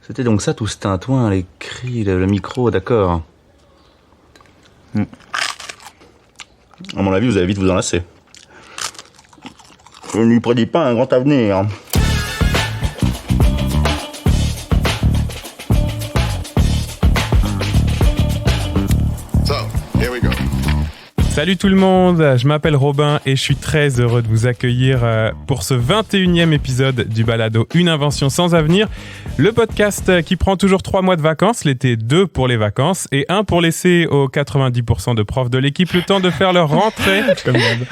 C'était donc ça tout ce tintouin, les cris, le micro, d'accord. À mon avis, vous allez vite vous en lasser. Je ne lui prédis pas un grand avenir. Salut tout le monde, je m'appelle Robin et je suis très heureux de vous accueillir pour ce 21e épisode du balado Une invention sans avenir, le podcast qui prend toujours 3 mois de vacances, l'été 2 pour les vacances et 1 pour laisser aux 90% de profs de l'équipe le temps de faire leur rentrée.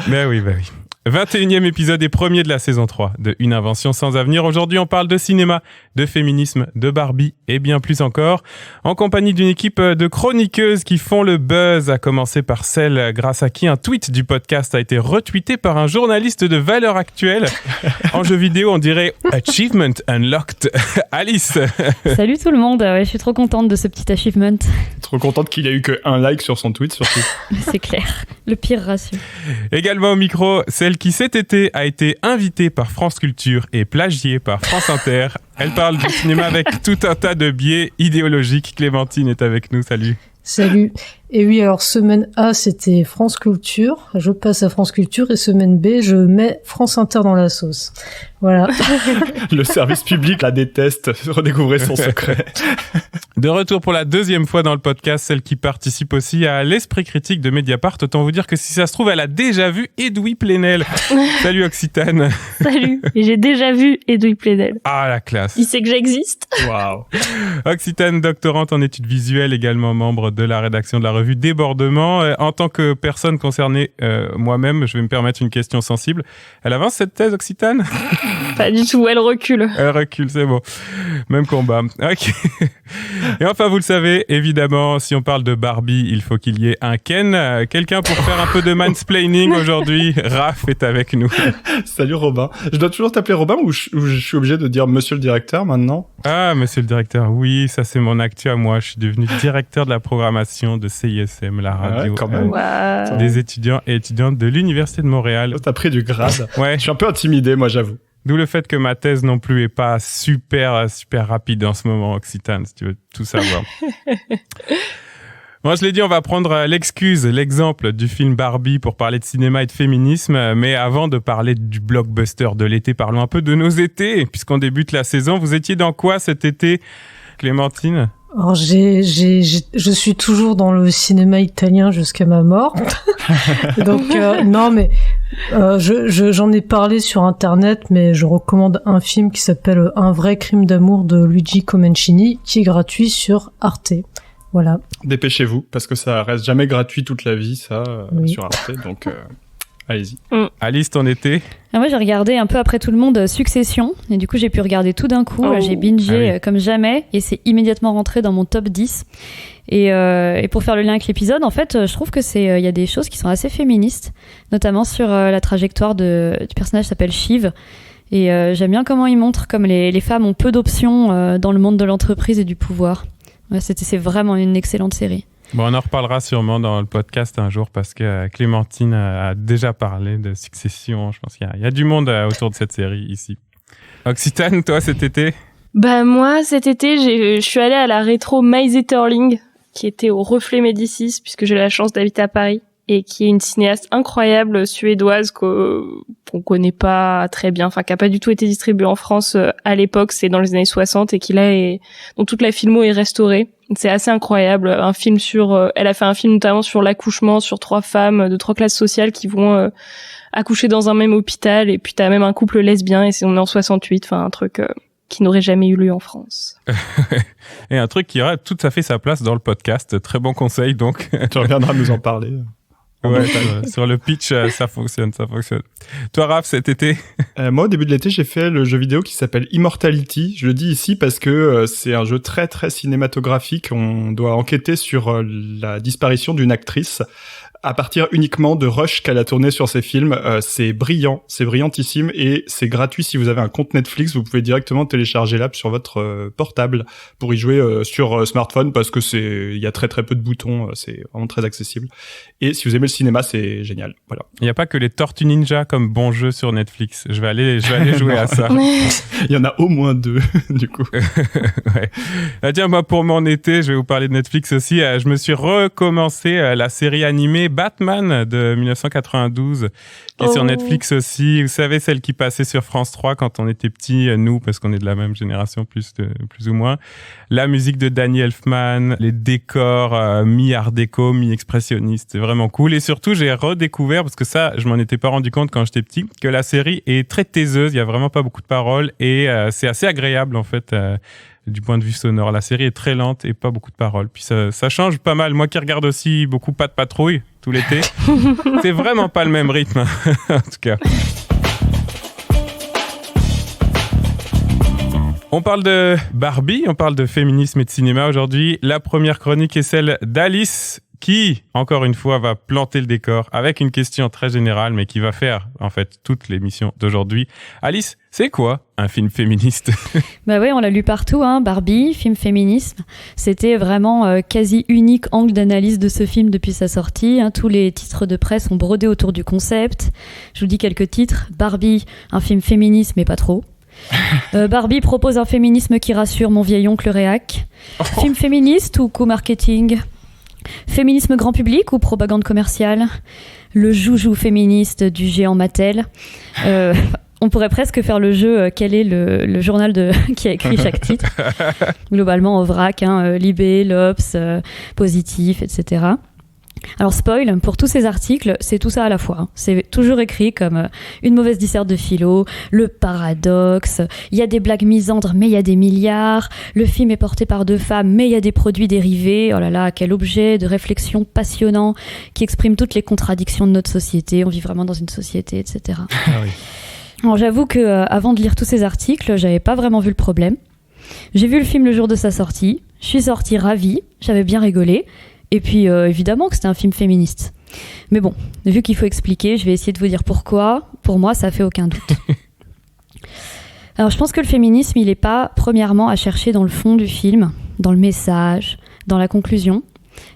Ben oui. 21e épisode et premier de la saison 3 de Une invention sans avenir. Aujourd'hui, on parle de cinéma, de féminisme, de Barbie et bien plus encore. En compagnie d'une équipe de chroniqueuses qui font le buzz, à commencer par celle grâce à qui un tweet du podcast a été retweeté par un journaliste de valeur actuelle. En jeu vidéo, on dirait Achievement Unlocked. Alice. Salut tout le monde, ouais, je suis trop contente de ce petit achievement. Trop contente qu'il ait eu que 1 like sur son tweet surtout. C'est clair, le pire ratio. Également au micro, celle qui cet été a été invitée par France Culture et plagiée par France Inter. Elle parle du cinéma avec tout un tas de biais idéologiques. Clémentine est avec nous, salut. Salut. Et oui, alors semaine A, c'était France Culture. Je passe à France Culture et semaine B, je mets France Inter dans la sauce. Voilà. Le service public la déteste. Redécouvrez son secret. De retour pour la deuxième fois dans le podcast, celle qui participe aussi à l'esprit critique de Mediapart. Autant vous dire que si ça se trouve, elle a déjà vu Edoui Plenel. Salut Occitane. Salut. Et j'ai déjà vu Edoui Plenel. Ah, la classe. Il sait que j'existe. Waouh. Occitane, doctorante en études visuelles, également membre de la rédaction de la revue Débordement. En tant que personne concernée, moi-même, je vais me permettre une question sensible. Elle avance cette thèse, Occitane? Pas du tout, elle recule. Elle recule, c'est bon. Même combat. Ok. Et enfin, vous le savez, évidemment, si on parle de Barbie, il faut qu'il y ait un Ken. Quelqu'un pour faire un peu de mansplaining aujourd'hui. Raph est avec nous. Salut Robin. Je dois toujours t'appeler Robin ou je suis obligé de dire monsieur le directeur maintenant? Ah, monsieur le directeur, oui, ça c'est mon actu à moi. Je suis devenu directeur de la programmation de CISM, la radio quand même. Des étudiants et étudiantes de l'Université de Montréal. T'as pris du grade. Ouais. Je suis un peu intimidé, moi, j'avoue. D'où le fait que ma thèse non plus est pas super rapide en ce moment, Occitane, si tu veux tout savoir. Moi, je l'ai dit, on va prendre l'exemple du film Barbie pour parler de cinéma et de féminisme. Mais avant de parler du blockbuster de l'été, parlons un peu de nos étés. Puisqu'on débute la saison, vous étiez dans quoi cet été, Clémentine? Alors je suis toujours dans le cinéma italien jusqu'à ma mort. Donc non mais j'en ai parlé sur internet, mais je recommande un film qui s'appelle Un vrai crime d'amour de Luigi Comencini, qui est gratuit sur Arte. Voilà. Dépêchez-vous parce que ça reste jamais gratuit toute la vie, ça, oui. Sur Arte. Donc allez-y. Alice, ton été? Moi, j'ai regardé un peu après tout le monde Succession, et du coup, j'ai pu regarder tout d'un coup. J'ai bingé comme jamais, et c'est immédiatement rentré dans mon top 10. Et pour faire le lien avec l'épisode, en fait, je trouve que il y a des choses qui sont assez féministes, notamment sur la trajectoire du personnage qui s'appelle Shiv. Et j'aime bien comment il montre comme les femmes ont peu d'options dans le monde de l'entreprise et du pouvoir. Ouais, c'est vraiment une excellente série. Bon, on en reparlera sûrement dans le podcast un jour parce que Clémentine a déjà parlé de Succession. Je pense qu'il y a du monde autour de cette série ici. Occitane, toi, cet été? Bah moi, cet été, je suis allée à la rétro Maïs Etterling, qui était au Reflet Médicis, puisque j'ai la chance d'habiter à Paris, et qui est une cinéaste incroyable suédoise qu'on connaît pas très bien, enfin qui a pas du tout été distribuée en France à l'époque, c'est dans les années 60, et qui là dont toute la filmo est restaurée. C'est assez incroyable, un film elle a fait un film notamment sur l'accouchement, sur 3 femmes de 3 classes sociales qui vont accoucher dans un même hôpital, et puis t'as même un couple lesbien, et on est en 68, enfin un truc qui n'aurait jamais eu lieu en France. Et un truc qui aurait tout à fait sa place dans le podcast. Très bon conseil, donc. Tu reviendras nous en parler. Ouais, sur le pitch, ça fonctionne. Toi, Raph, cet été? Moi, au début de l'été, j'ai fait le jeu vidéo qui s'appelle Immortality. Je le dis ici parce que c'est un jeu très, très cinématographique. On doit enquêter sur la disparition d'une actrice à partir uniquement de rush qu'elle a tourné sur ses films. C'est brillant, c'est brillantissime et c'est gratuit si vous avez un compte Netflix. Vous pouvez directement télécharger l'app sur votre portable pour y jouer sur smartphone parce que il y a très très peu de boutons, c'est vraiment très accessible. Et si vous aimez le cinéma, c'est génial. Voilà. Il n'y a pas que les Tortues Ninja comme bon jeu sur Netflix. Je vais aller jouer à ça. Il y en a au moins 2 du coup. Ouais. Tiens, moi pour mon été, je vais vous parler de Netflix aussi. Je me suis recommencé la série animée Batman de 1992 qui est sur Netflix aussi. Vous savez, celle qui passait sur France 3 quand on était petits, nous, parce qu'on est de la même génération plus ou moins. La musique de Danny Elfman, les décors mi-art déco, mi-expressionniste, c'est vraiment cool. Et surtout, j'ai redécouvert, parce que ça, je m'en étais pas rendu compte quand j'étais petit, que la série est très taiseuse, il y a vraiment pas beaucoup de paroles et c'est assez agréable en fait. Du point de vue sonore. La série est très lente et pas beaucoup de paroles. Puis ça change pas mal. Moi qui regarde aussi beaucoup Pas de patrouille tout l'été, c'est vraiment pas le même rythme, en tout cas. On parle de Barbie, on parle de féminisme et de cinéma aujourd'hui. La première chronique est celle d'Alice qui, encore une fois, va planter le décor avec une question très générale, mais qui va faire, en fait, toute l'émission d'aujourd'hui. Alice, c'est quoi un film féministe ? Bah oui, on l'a lu partout, hein, Barbie, film féminisme. C'était vraiment quasi unique angle d'analyse de ce film depuis sa sortie. Hein. Tous les titres de presse ont brodé autour du concept. Je vous dis quelques titres. Barbie, un film féministe, mais pas trop. Barbie propose un féminisme qui rassure mon vieil oncle réac. Film féministe ou co-marketing ? Féminisme grand public ou propagande commerciale ? Le joujou féministe du géant Mattel. On pourrait presque faire le jeu quel est le journal qui a écrit chaque titre. Globalement, au vrac, hein, Libé, l'Obs, Positif, etc. Alors spoil, pour tous ces articles, c'est tout ça à la fois. Hein. C'est toujours écrit comme une mauvaise disserte de philo, le paradoxe, il y a des blagues misandres mais il y a des milliards, le film est porté par 2 femmes mais il y a des produits dérivés, oh là là, quel objet de réflexion passionnant qui exprime toutes les contradictions de notre société, on vit vraiment dans une société, etc. Ah oui. Alors j'avoue que avant de lire tous ces articles, j'avais pas vraiment vu le problème. J'ai vu le film le jour de sa sortie, je suis sortie ravie, j'avais bien rigolé. Et puis, évidemment que c'était un film féministe. Mais bon, vu qu'il faut expliquer, je vais essayer de vous dire pourquoi. Pour moi, ça fait aucun doute. Alors, je pense que le féminisme, il n'est pas, premièrement, à chercher dans le fond du film, dans le message, dans la conclusion,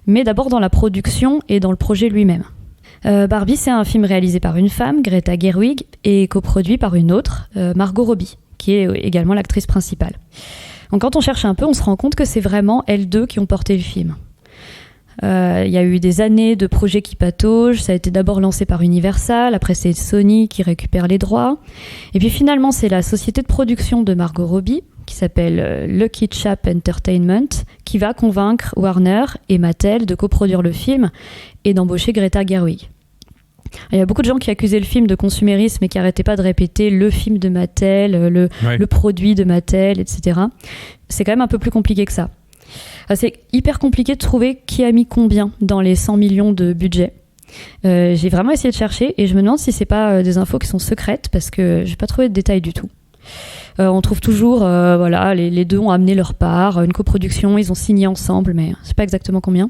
mais d'abord dans la production et dans le projet lui-même. Barbie, c'est un film réalisé par une femme, Greta Gerwig, et coproduit par une autre, Margot Robbie, qui est également l'actrice principale. Donc, quand on cherche un peu, on se rend compte que c'est vraiment elles deux qui ont porté le film. Il y a eu des années de projets qui pataugent, ça a été d'abord lancé par Universal, après c'est Sony qui récupère les droits, et puis finalement c'est la société de production de Margot Robbie, qui s'appelle Lucky Chap Entertainment, qui va convaincre Warner et Mattel de coproduire le film et d'embaucher Greta Gerwig. Il y a beaucoup de gens qui accusaient le film de consumérisme et qui n'arrêtaient pas de répéter le film de Mattel, le produit de Mattel, etc. C'est quand même un peu plus compliqué que ça. C'est hyper compliqué de trouver qui a mis combien dans les 100 millions de budget. J'ai vraiment essayé de chercher et je me demande si c'est pas des infos qui sont secrètes parce que j'ai pas trouvé de détails du tout. On trouve toujours, voilà, les deux ont amené leur part, une coproduction, ils ont signé ensemble, mais je sais pas exactement combien.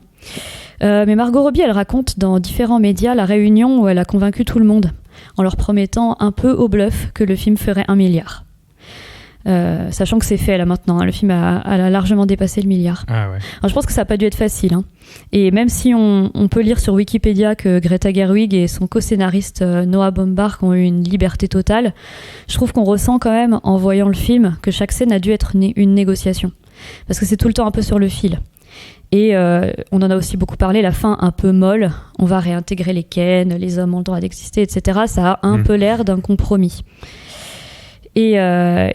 Mais Margot Robbie, elle raconte dans différents médias la réunion où elle a convaincu tout le monde en leur promettant un peu au bluff que le film ferait 1 milliard. Sachant que c'est fait là maintenant, hein, le film a largement dépassé le milliard. Ah ouais. Alors, je pense que ça n'a pas dû être facile, hein. Et même si on peut lire sur Wikipédia que Greta Gerwig et son co-scénariste Noah Baumbach ont eu une liberté totale, je trouve qu'on ressent quand même en voyant le film que chaque scène a dû être une négociation, parce que c'est tout le temps un peu sur le fil. Et on en a aussi beaucoup parlé, la fin un peu molle, on va réintégrer les Ken, les hommes ont le droit d'exister, etc. Ça a un peu l'air d'un compromis. Et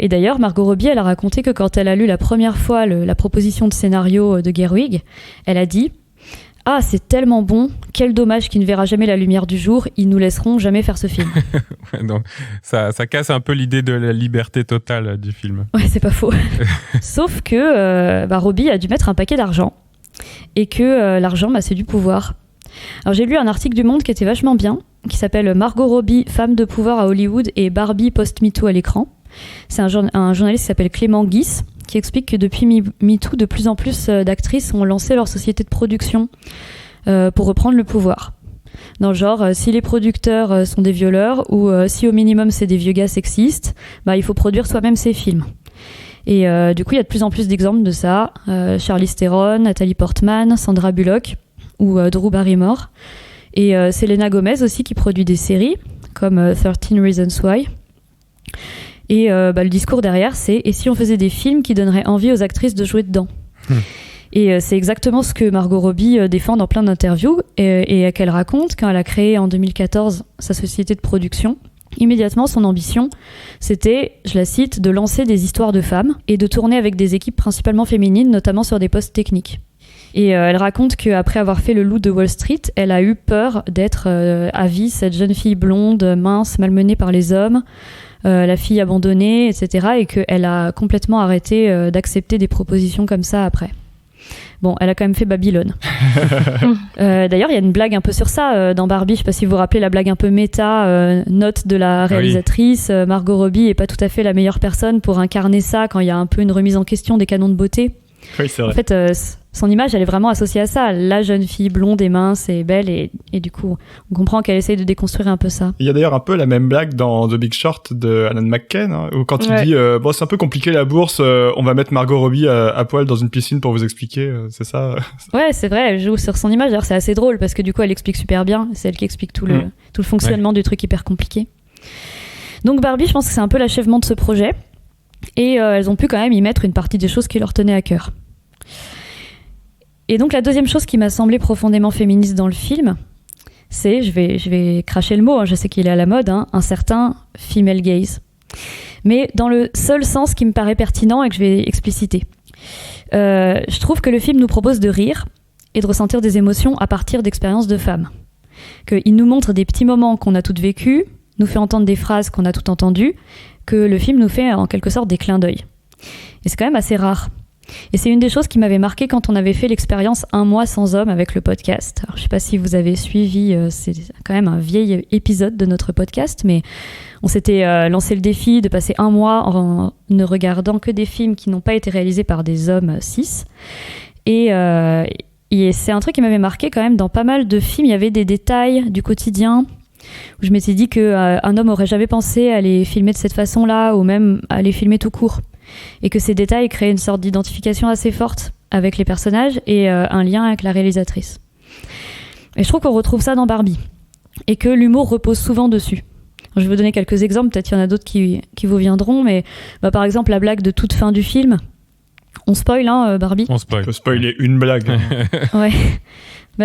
d'ailleurs, Margot Robbie, elle a raconté que quand elle a lu la première fois la proposition de scénario de Gerwig, elle a dit « Ah, c'est tellement bon, quel dommage qu'il ne verra jamais la lumière du jour, ils nous laisseront jamais faire ce film. » Donc, ça casse un peu l'idée de la liberté totale du film. Ouais, c'est pas faux. Sauf que Robbie a dû mettre un paquet d'argent et que l'argent, c'est du pouvoir. Alors j'ai lu un article du Monde qui était vachement bien, qui s'appelle Margot Robbie, femme de pouvoir à Hollywood et Barbie post-MeToo à l'écran. C'est un journaliste qui s'appelle Clément Guis, qui explique que depuis MeToo, de plus en plus d'actrices ont lancé leur société de production pour reprendre le pouvoir. Dans le genre, si les producteurs sont des violeurs ou si au minimum c'est des vieux gars sexistes, il faut produire soi-même ses films. Et du coup, il y a de plus en plus d'exemples de ça. Charlize Theron, Natalie Portman, Sandra Bullock ou Drew Barrymore. Et Selena Gomez aussi qui produit des séries comme 13 Reasons Why. Et le discours derrière, c'est « Et si on faisait des films qui donneraient envie aux actrices de jouer dedans ?» Et c'est exactement ce que Margot Robbie défend dans plein d'interviews et qu'elle raconte quand elle a créé en 2014 sa société de production. Immédiatement, son ambition, c'était, je la cite, de lancer des histoires de femmes et de tourner avec des équipes principalement féminines, notamment sur des postes techniques. Et elle raconte qu'après avoir fait Le Loup de Wall Street, elle a eu peur d'être à vie cette jeune fille blonde, mince, malmenée par les hommes, la fille abandonnée, etc. Et qu'elle a complètement arrêté d'accepter des propositions comme ça après. Bon, elle a quand même fait Babylone. D'ailleurs, il y a une blague un peu sur ça dans Barbie. Je ne sais pas si vous vous rappelez la blague un peu méta, note de la réalisatrice. Oui. Margot Robbie n'est pas tout à fait la meilleure personne pour incarner ça quand il y a un peu une remise en question des canons de beauté. Oui, c'est vrai. En fait, son image, elle est vraiment associée à ça. La jeune fille blonde et mince et belle. Et du coup, on comprend qu'elle essaye de déconstruire un peu ça. Il y a d'ailleurs un peu la même blague dans The Big Short de Alan McKay, hein, où quand il dit bon, c'est un peu compliqué la bourse, on va mettre Margot Robbie à poil dans une piscine pour vous expliquer, c'est ça. Ouais, c'est vrai, elle joue sur son image. D'ailleurs, c'est assez drôle parce que du coup, elle explique super bien. C'est elle qui explique tout le fonctionnement du truc hyper compliqué. Donc Barbie, je pense que c'est un peu l'achèvement de ce projet. Et elles ont pu quand même y mettre une partie des choses qui leur tenaient à cœur. Et donc la deuxième chose qui m'a semblé profondément féministe dans le film, c'est, je vais cracher le mot, je sais qu'il est à la mode, un certain female gaze. Mais dans le seul sens qui me paraît pertinent et que je vais expliciter. Je trouve que le film nous propose de rire et de ressentir des émotions à partir d'expériences de femmes. Qu'il nous montre des petits moments qu'on a toutes vécus, nous fait entendre des phrases qu'on a toutes entendues, que le film nous fait en quelque sorte des clins d'œil. Et c'est quand même assez rare. Et c'est une des choses qui m'avait marqué quand on avait fait l'expérience 1 mois sans homme avec le podcast. Alors, je ne sais pas si vous avez suivi, c'est quand même un vieil épisode de notre podcast, mais on s'était lancé le défi de passer 1 mois en ne regardant que des films qui n'ont pas été réalisés par des hommes cis. Et c'est un truc qui m'avait marqué quand même. Dans pas mal de films, il y avait des détails du quotidien où je m'étais dit qu'un homme aurait jamais pensé à les filmer de cette façon-là ou même à les filmer tout court. Et que ces détails créent une sorte d'identification assez forte avec les personnages et un lien avec la réalisatrice. Et je trouve qu'on retrouve ça dans Barbie et que l'humour repose souvent dessus. Je vais vous donner quelques exemples, peut-être qu'il y en a d'autres qui vous viendront, mais par exemple la blague de toute fin du film. On spoil, Barbie. On spoil. On peut spoiler une blague. Ouais.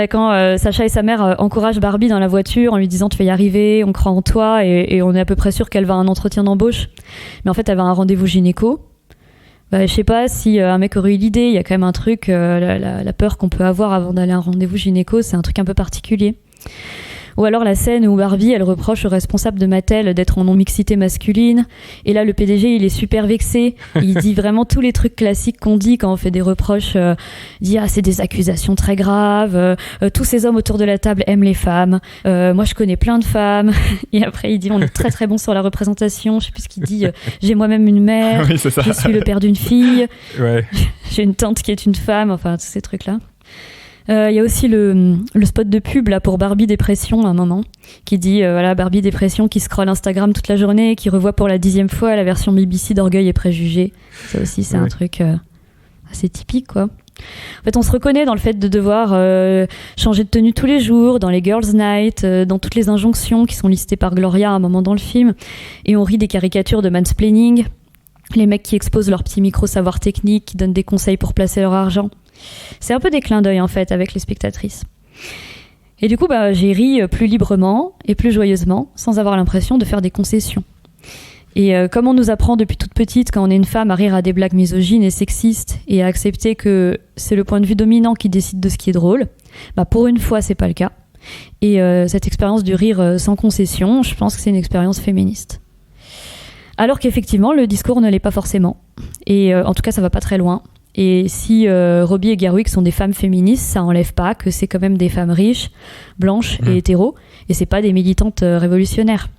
Quand Sacha et sa mère encouragent Barbie dans la voiture en lui disant « tu vas y arriver, on croit en toi » et on est à peu près sûr qu'elle va à un entretien d'embauche. Mais en fait, elle va à un rendez-vous gynéco. Je sais pas si un mec aurait eu l'idée, il y a quand même un truc, la peur qu'on peut avoir avant d'aller à un rendez-vous gynéco, c'est un truc un peu particulier. Ou alors la scène où Barbie, elle reproche au responsable de Mattel d'être en non-mixité masculine. Et là, le PDG, il est super vexé. Il dit vraiment tous les trucs classiques qu'on dit quand on fait des reproches. Il dit « Ah, c'est des accusations très graves. Tous ces hommes autour de la table aiment les femmes. Moi, je connais plein de femmes. » Et après, il dit « On est très très bon sur la représentation. » Je sais plus ce qu'il dit. « J'ai moi-même une mère. Oui, c'est ça. Je suis le père d'une fille. Ouais. J'ai une tante qui est une femme. » Enfin, tous ces trucs-là. Il y a aussi le spot de pub là, pour Barbie Dépression à un moment qui dit voilà, Barbie Dépression qui scrolle Instagram toute la journée, qui revoit pour la 10e fois la version BBC d'Orgueil et Préjugés. Ça aussi c'est un truc assez typique quoi. En fait on se reconnaît dans le fait de devoir changer de tenue tous les jours, dans les Girls Night, dans toutes les injonctions qui sont listées par Gloria à un moment dans le film, et on rit des caricatures de mansplaining, les mecs qui exposent leur petit micro savoir technique, qui donnent des conseils pour placer leur argent. C'est un peu des clins d'œil en fait avec les spectatrices. Et du coup j'ai ri plus librement et plus joyeusement sans avoir l'impression de faire des concessions. Et comme on nous apprend depuis toute petite quand on est une femme à rire à des blagues misogynes et sexistes et à accepter que c'est le point de vue dominant qui décide de ce qui est drôle, pour une fois c'est pas le cas. Et cette expérience du rire sans concession, je pense que c'est une expérience féministe. Alors qu'effectivement le discours ne l'est pas forcément. Et en tout cas ça va pas très loin. Et si Robbie et Gerwig sont des femmes féministes, ça enlève pas que c'est quand même des femmes riches, blanches et hétéros, et c'est pas des militantes révolutionnaires.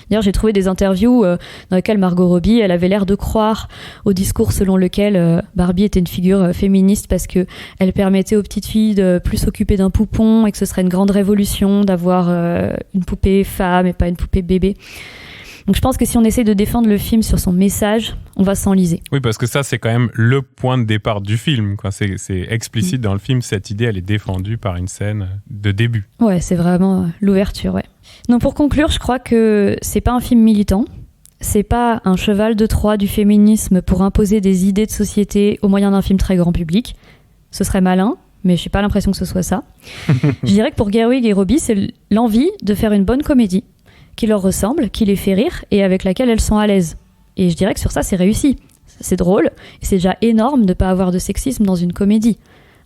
D'ailleurs, j'ai trouvé des interviews dans lesquelles Margot Robbie, elle avait l'air de croire au discours selon lequel Barbie était une figure féministe parce que elle permettait aux petites filles de plus s'occuper d'un poupon et que ce serait une grande révolution d'avoir une poupée femme et pas une poupée bébé. Donc je pense que si on essaie de défendre le film sur son message, on va s'enliser. Oui, parce que ça, c'est quand même le point de départ du film, quoi. C'est explicite dans le film, cette idée, elle est défendue par une scène de début. Ouais, c'est vraiment l'ouverture, ouais. Donc pour conclure, je crois que c'est pas un film militant, c'est pas un cheval de Troie du féminisme pour imposer des idées de société au moyen d'un film très grand public. Ce serait malin, mais j'ai pas l'impression que ce soit ça. Je dirais que pour Gerwig et Robbie, c'est l'envie de faire une bonne comédie qui leur ressemble, qui les fait rire et avec laquelle elles sont à l'aise. Et je dirais que sur ça, c'est réussi. C'est drôle, et c'est déjà énorme de ne pas avoir de sexisme dans une comédie.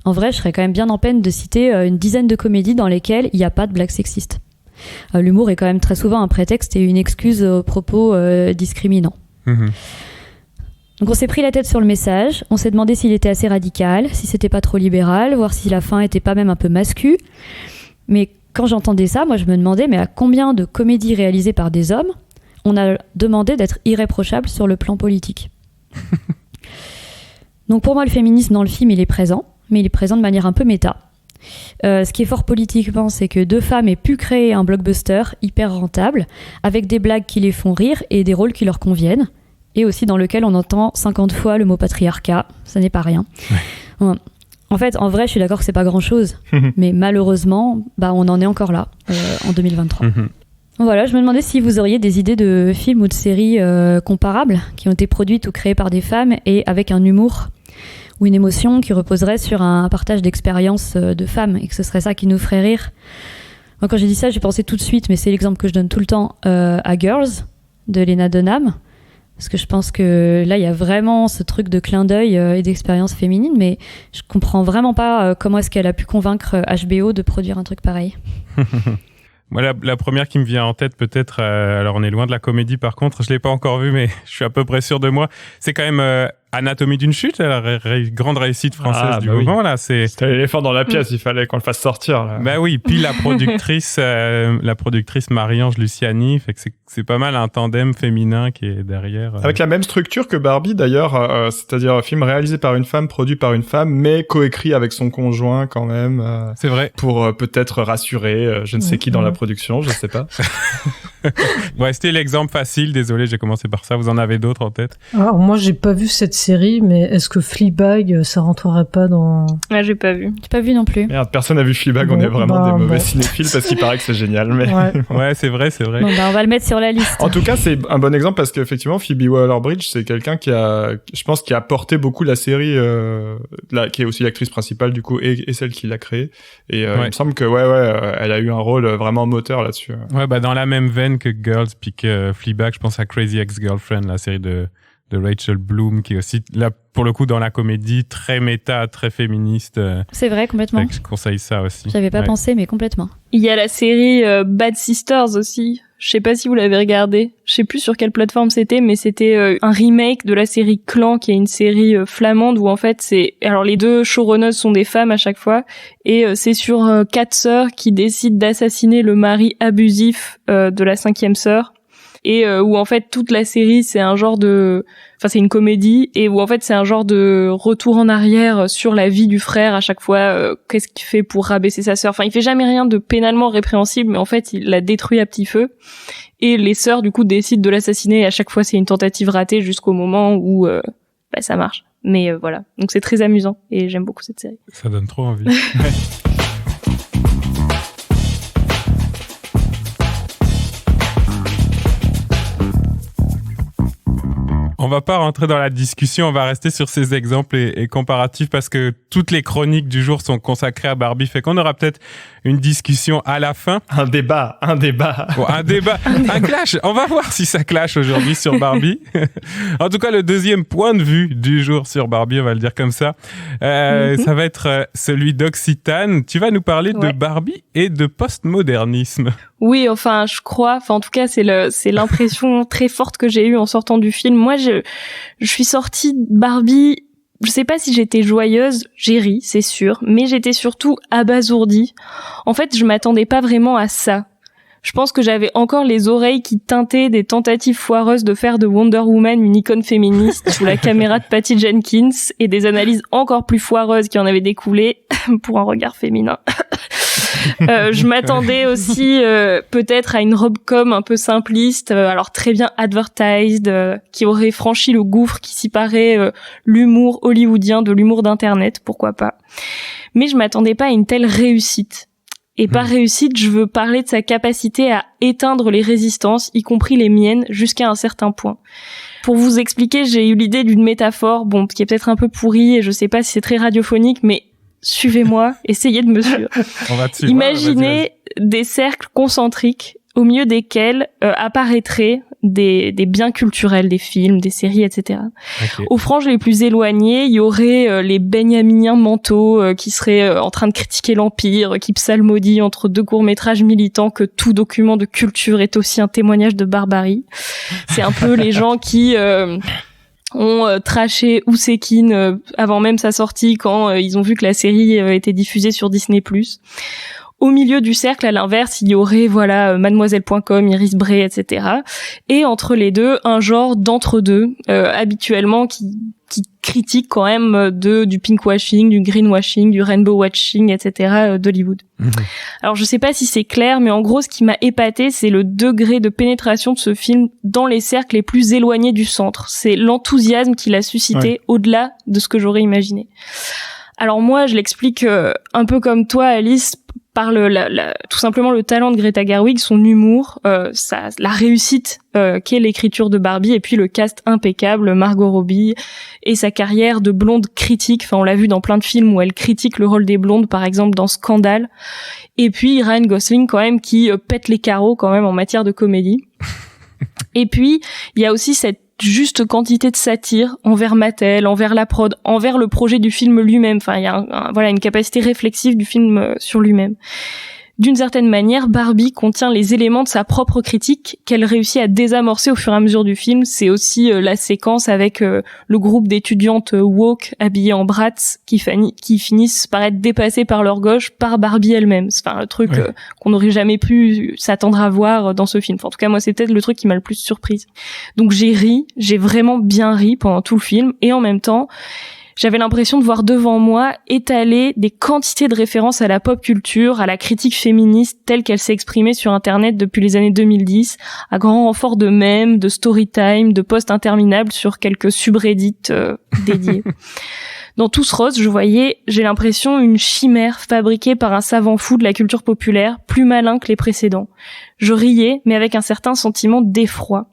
En vrai, je serais quand même bien en peine de citer une dizaine de comédies dans lesquelles il n'y a pas de blagues sexistes. L'humour est quand même très souvent un prétexte et une excuse aux propos discriminants. Donc on s'est pris la tête sur le message, on s'est demandé s'il était assez radical, si c'était pas trop libéral, voir si la fin était pas même un peu mascu. Mais quand j'entendais ça, moi je me demandais mais à combien de comédies réalisées par des hommes on a demandé d'être irréprochable sur le plan politique. Donc pour moi le féminisme dans le film il est présent, mais il est présent de manière un peu méta. Ce qui est fort politiquement, c'est que deux femmes aient pu créer un blockbuster hyper rentable, avec des blagues qui les font rire et des rôles qui leur conviennent, et aussi dans lequel on entend 50 fois le mot patriarcat, ça n'est pas rien. Ouais. En fait, en vrai, je suis d'accord que c'est pas grand-chose, mais malheureusement, on en est encore là, en 2023. Voilà, je me demandais si vous auriez des idées de films ou de séries comparables, qui ont été produites ou créées par des femmes, et avec un humour ou une émotion qui reposerait sur un partage d'expériences de femmes, et que ce serait ça qui nous ferait rire. Moi, quand j'ai dit ça, j'ai pensé tout de suite, mais c'est l'exemple que je donne tout le temps, à Girls, de Lena Dunham, parce que je pense que là, il y a vraiment ce truc de clin d'œil et d'expérience féminine, mais je comprends vraiment pas comment est-ce qu'elle a pu convaincre HBO de produire un truc pareil. Moi, la première qui me vient en tête, peut-être, alors on est loin de la comédie par contre, je l'ai pas encore vue, mais je suis à peu près sûr de moi, c'est quand même Anatomie d'une chute, la grande réussite française du moment. Là, c'était l'éléphant dans la pièce, il fallait qu'on le fasse sortir. Là. Bah oui, puis la productrice Marie-Ange Luciani, fait que c'est pas mal un tandem féminin qui est derrière. Avec la même structure que Barbie d'ailleurs, c'est-à-dire un film réalisé par une femme, produit par une femme, mais coécrit avec son conjoint quand même. C'est vrai. Pour peut-être rassurer je ne sais qui dans la production, je sais pas. Ouais, c'était l'exemple facile, désolé, j'ai commencé par ça, vous en avez d'autres en tête? Alors moi j'ai pas vu cette série, mais est-ce que Fleabag ça rentrerait pas dans... Ah, j'ai pas vu. J'ai pas vu non plus. Merde, personne n'a vu Fleabag, on est vraiment des mauvais cinéphiles parce qu'il paraît que c'est génial. Mais... Ouais, c'est vrai. Bon, on va le mettre sur la liste. En tout cas, c'est un bon exemple parce qu'effectivement, Phoebe Waller-Bridge, c'est quelqu'un qui je pense, qui a porté beaucoup la série, qui est aussi l'actrice principale du coup et celle qui l'a créée. Et il me semble que elle a eu un rôle vraiment moteur là-dessus. Ouais, dans la même veine que Girls puis que Fleabag, je pense à Crazy Ex-Girlfriend, la série de Rachel Bloom, qui est aussi là pour le coup dans la comédie très méta, très féministe. C'est vrai, complètement. Je conseille ça aussi. J'avais pas pensé, mais complètement. Il y a la série Bad Sisters aussi. Je sais pas si vous l'avez regardée. Je sais plus sur quelle plateforme c'était, mais c'était un remake de la série Clan, qui est une série flamande où en fait alors les deux showrunners sont des femmes à chaque fois, et c'est sur 4 sœurs qui décident d'assassiner le mari abusif de la 5e sœur. Et où en fait toute la série c'est c'est une comédie, et où en fait c'est un genre de retour en arrière sur la vie du frère à chaque fois, qu'est-ce qu'il fait pour rabaisser sa sœur. Enfin, il fait jamais rien de pénalement répréhensible, mais en fait il la détruit à petit feu, et les sœurs du coup décident de l'assassiner, et à chaque fois c'est une tentative ratée jusqu'au moment où ça marche. Mais voilà, donc c'est très amusant et j'aime beaucoup cette série. Ça donne trop envie. On va pas rentrer dans la discussion, on va rester sur ces exemples et comparatifs parce que toutes les chroniques du jour sont consacrées à Barbie, fait qu'on aura peut-être une discussion à la fin. Un débat. Bon, un clash. On va voir si ça clash aujourd'hui sur Barbie. En tout cas, le deuxième point de vue du jour sur Barbie, on va le dire comme ça, ça va être celui d'Occitane. Tu vas nous parler de Barbie et de postmodernisme. Oui, je crois. En tout cas, c'est l'impression très forte que j'ai eue en sortant du film. Moi, je suis sortie de Barbie. Je sais pas si j'étais joyeuse, j'ai ri, c'est sûr, mais j'étais surtout abasourdie. En fait, je m'attendais pas vraiment à ça. Je pense que j'avais encore les oreilles qui tintaient des tentatives foireuses de faire de Wonder Woman une icône féministe sous la caméra de Patty Jenkins et des analyses encore plus foireuses qui en avaient découlé pour un regard féminin. Je m'attendais aussi peut-être à une rom-com un peu simpliste, alors très bien advertised, qui aurait franchi le gouffre qui séparait l'humour hollywoodien de l'humour d'internet, pourquoi pas. Mais je m'attendais pas à une telle réussite. Et par réussite, je veux parler de sa capacité à éteindre les résistances, y compris les miennes, jusqu'à un certain point. Pour vous expliquer, j'ai eu l'idée d'une métaphore, qui est peut-être un peu pourrie, et je sais pas si c'est très radiophonique, mais suivez-moi, essayez de me suivre. On va te suivre. Imaginez des cercles concentriques au milieu desquels apparaîtraient des biens culturels, des films, des séries, etc. Okay. Aux franges les plus éloignées, il y aurait les benjaminiens mentaux qui seraient en train de critiquer l'Empire, qui psalmodient entre deux courts-métrages militants que tout document de culture est aussi un témoignage de barbarie. C'est un peu les gens qui ont trashé Ousekine avant même sa sortie quand ils ont vu que la série était diffusée sur Disney+. Au milieu du cercle, à l'inverse, il y aurait, mademoiselle.com, Iris Bray, etc. Et entre les deux, un genre d'entre-deux, habituellement qui critique quand même du pinkwashing, du greenwashing, du rainbow watching, etc. d'Hollywood. Mmh. Alors je sais pas si c'est clair, mais en gros, ce qui m'a épaté, c'est le degré de pénétration de ce film dans les cercles les plus éloignés du centre. C'est l'enthousiasme qu'il a suscité au-delà de ce que j'aurais imaginé. Alors moi, je l'explique un peu comme toi, Alice, par tout simplement le talent de Greta Gerwig, son humour, la réussite qu'est l'écriture de Barbie, et puis le cast impeccable, Margot Robbie, et sa carrière de blonde critique. Enfin, on l'a vu dans plein de films où elle critique le rôle des blondes, par exemple dans Scandale. Et puis Ryan Gosling, quand même, qui pète les carreaux quand même en matière de comédie. Et puis, il y a aussi cette juste quantité de satire envers Mattel, envers la prod, envers le projet du film lui-même. Enfin, il y a une capacité réflexive du film sur lui-même. D'une certaine manière, Barbie contient les éléments de sa propre critique qu'elle réussit à désamorcer au fur et à mesure du film. C'est aussi la séquence avec le groupe d'étudiantes woke habillées en brats qui finissent par être dépassées par leur gauche par Barbie elle-même. C'est un truc qu'on n'aurait jamais pu s'attendre à voir dans ce film. Enfin, en tout cas, moi, c'est peut-être le truc qui m'a le plus surprise. Donc j'ai vraiment bien ri pendant tout le film, et en même temps, j'avais l'impression de voir devant moi étaler des quantités de références à la pop culture, à la critique féministe telle qu'elle s'est exprimée sur Internet depuis les années 2010, à grand renfort de mèmes, de story time, de posts interminables sur quelques subreddits dédiés. Dans tout ce rose, j'ai l'impression une chimère fabriquée par un savant fou de la culture populaire, plus malin que les précédents. Je riais, mais avec un certain sentiment d'effroi.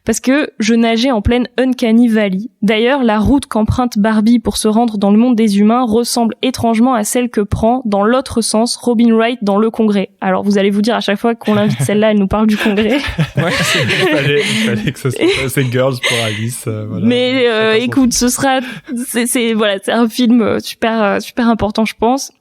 Parce que je nageais en pleine Uncanny Valley. D'ailleurs, la route qu'emprunte Barbie pour se rendre dans le monde des humains ressemble étrangement à celle que prend, dans l'autre sens, Robin Wright dans Le Congrès. Alors, vous allez vous dire à chaque fois qu'on l'invite celle-là, elle nous parle du Congrès. Ouais, il fallait que ça soit c'est Girls pour Alice. Voilà. Mais écoute, c'est un film super important, je pense.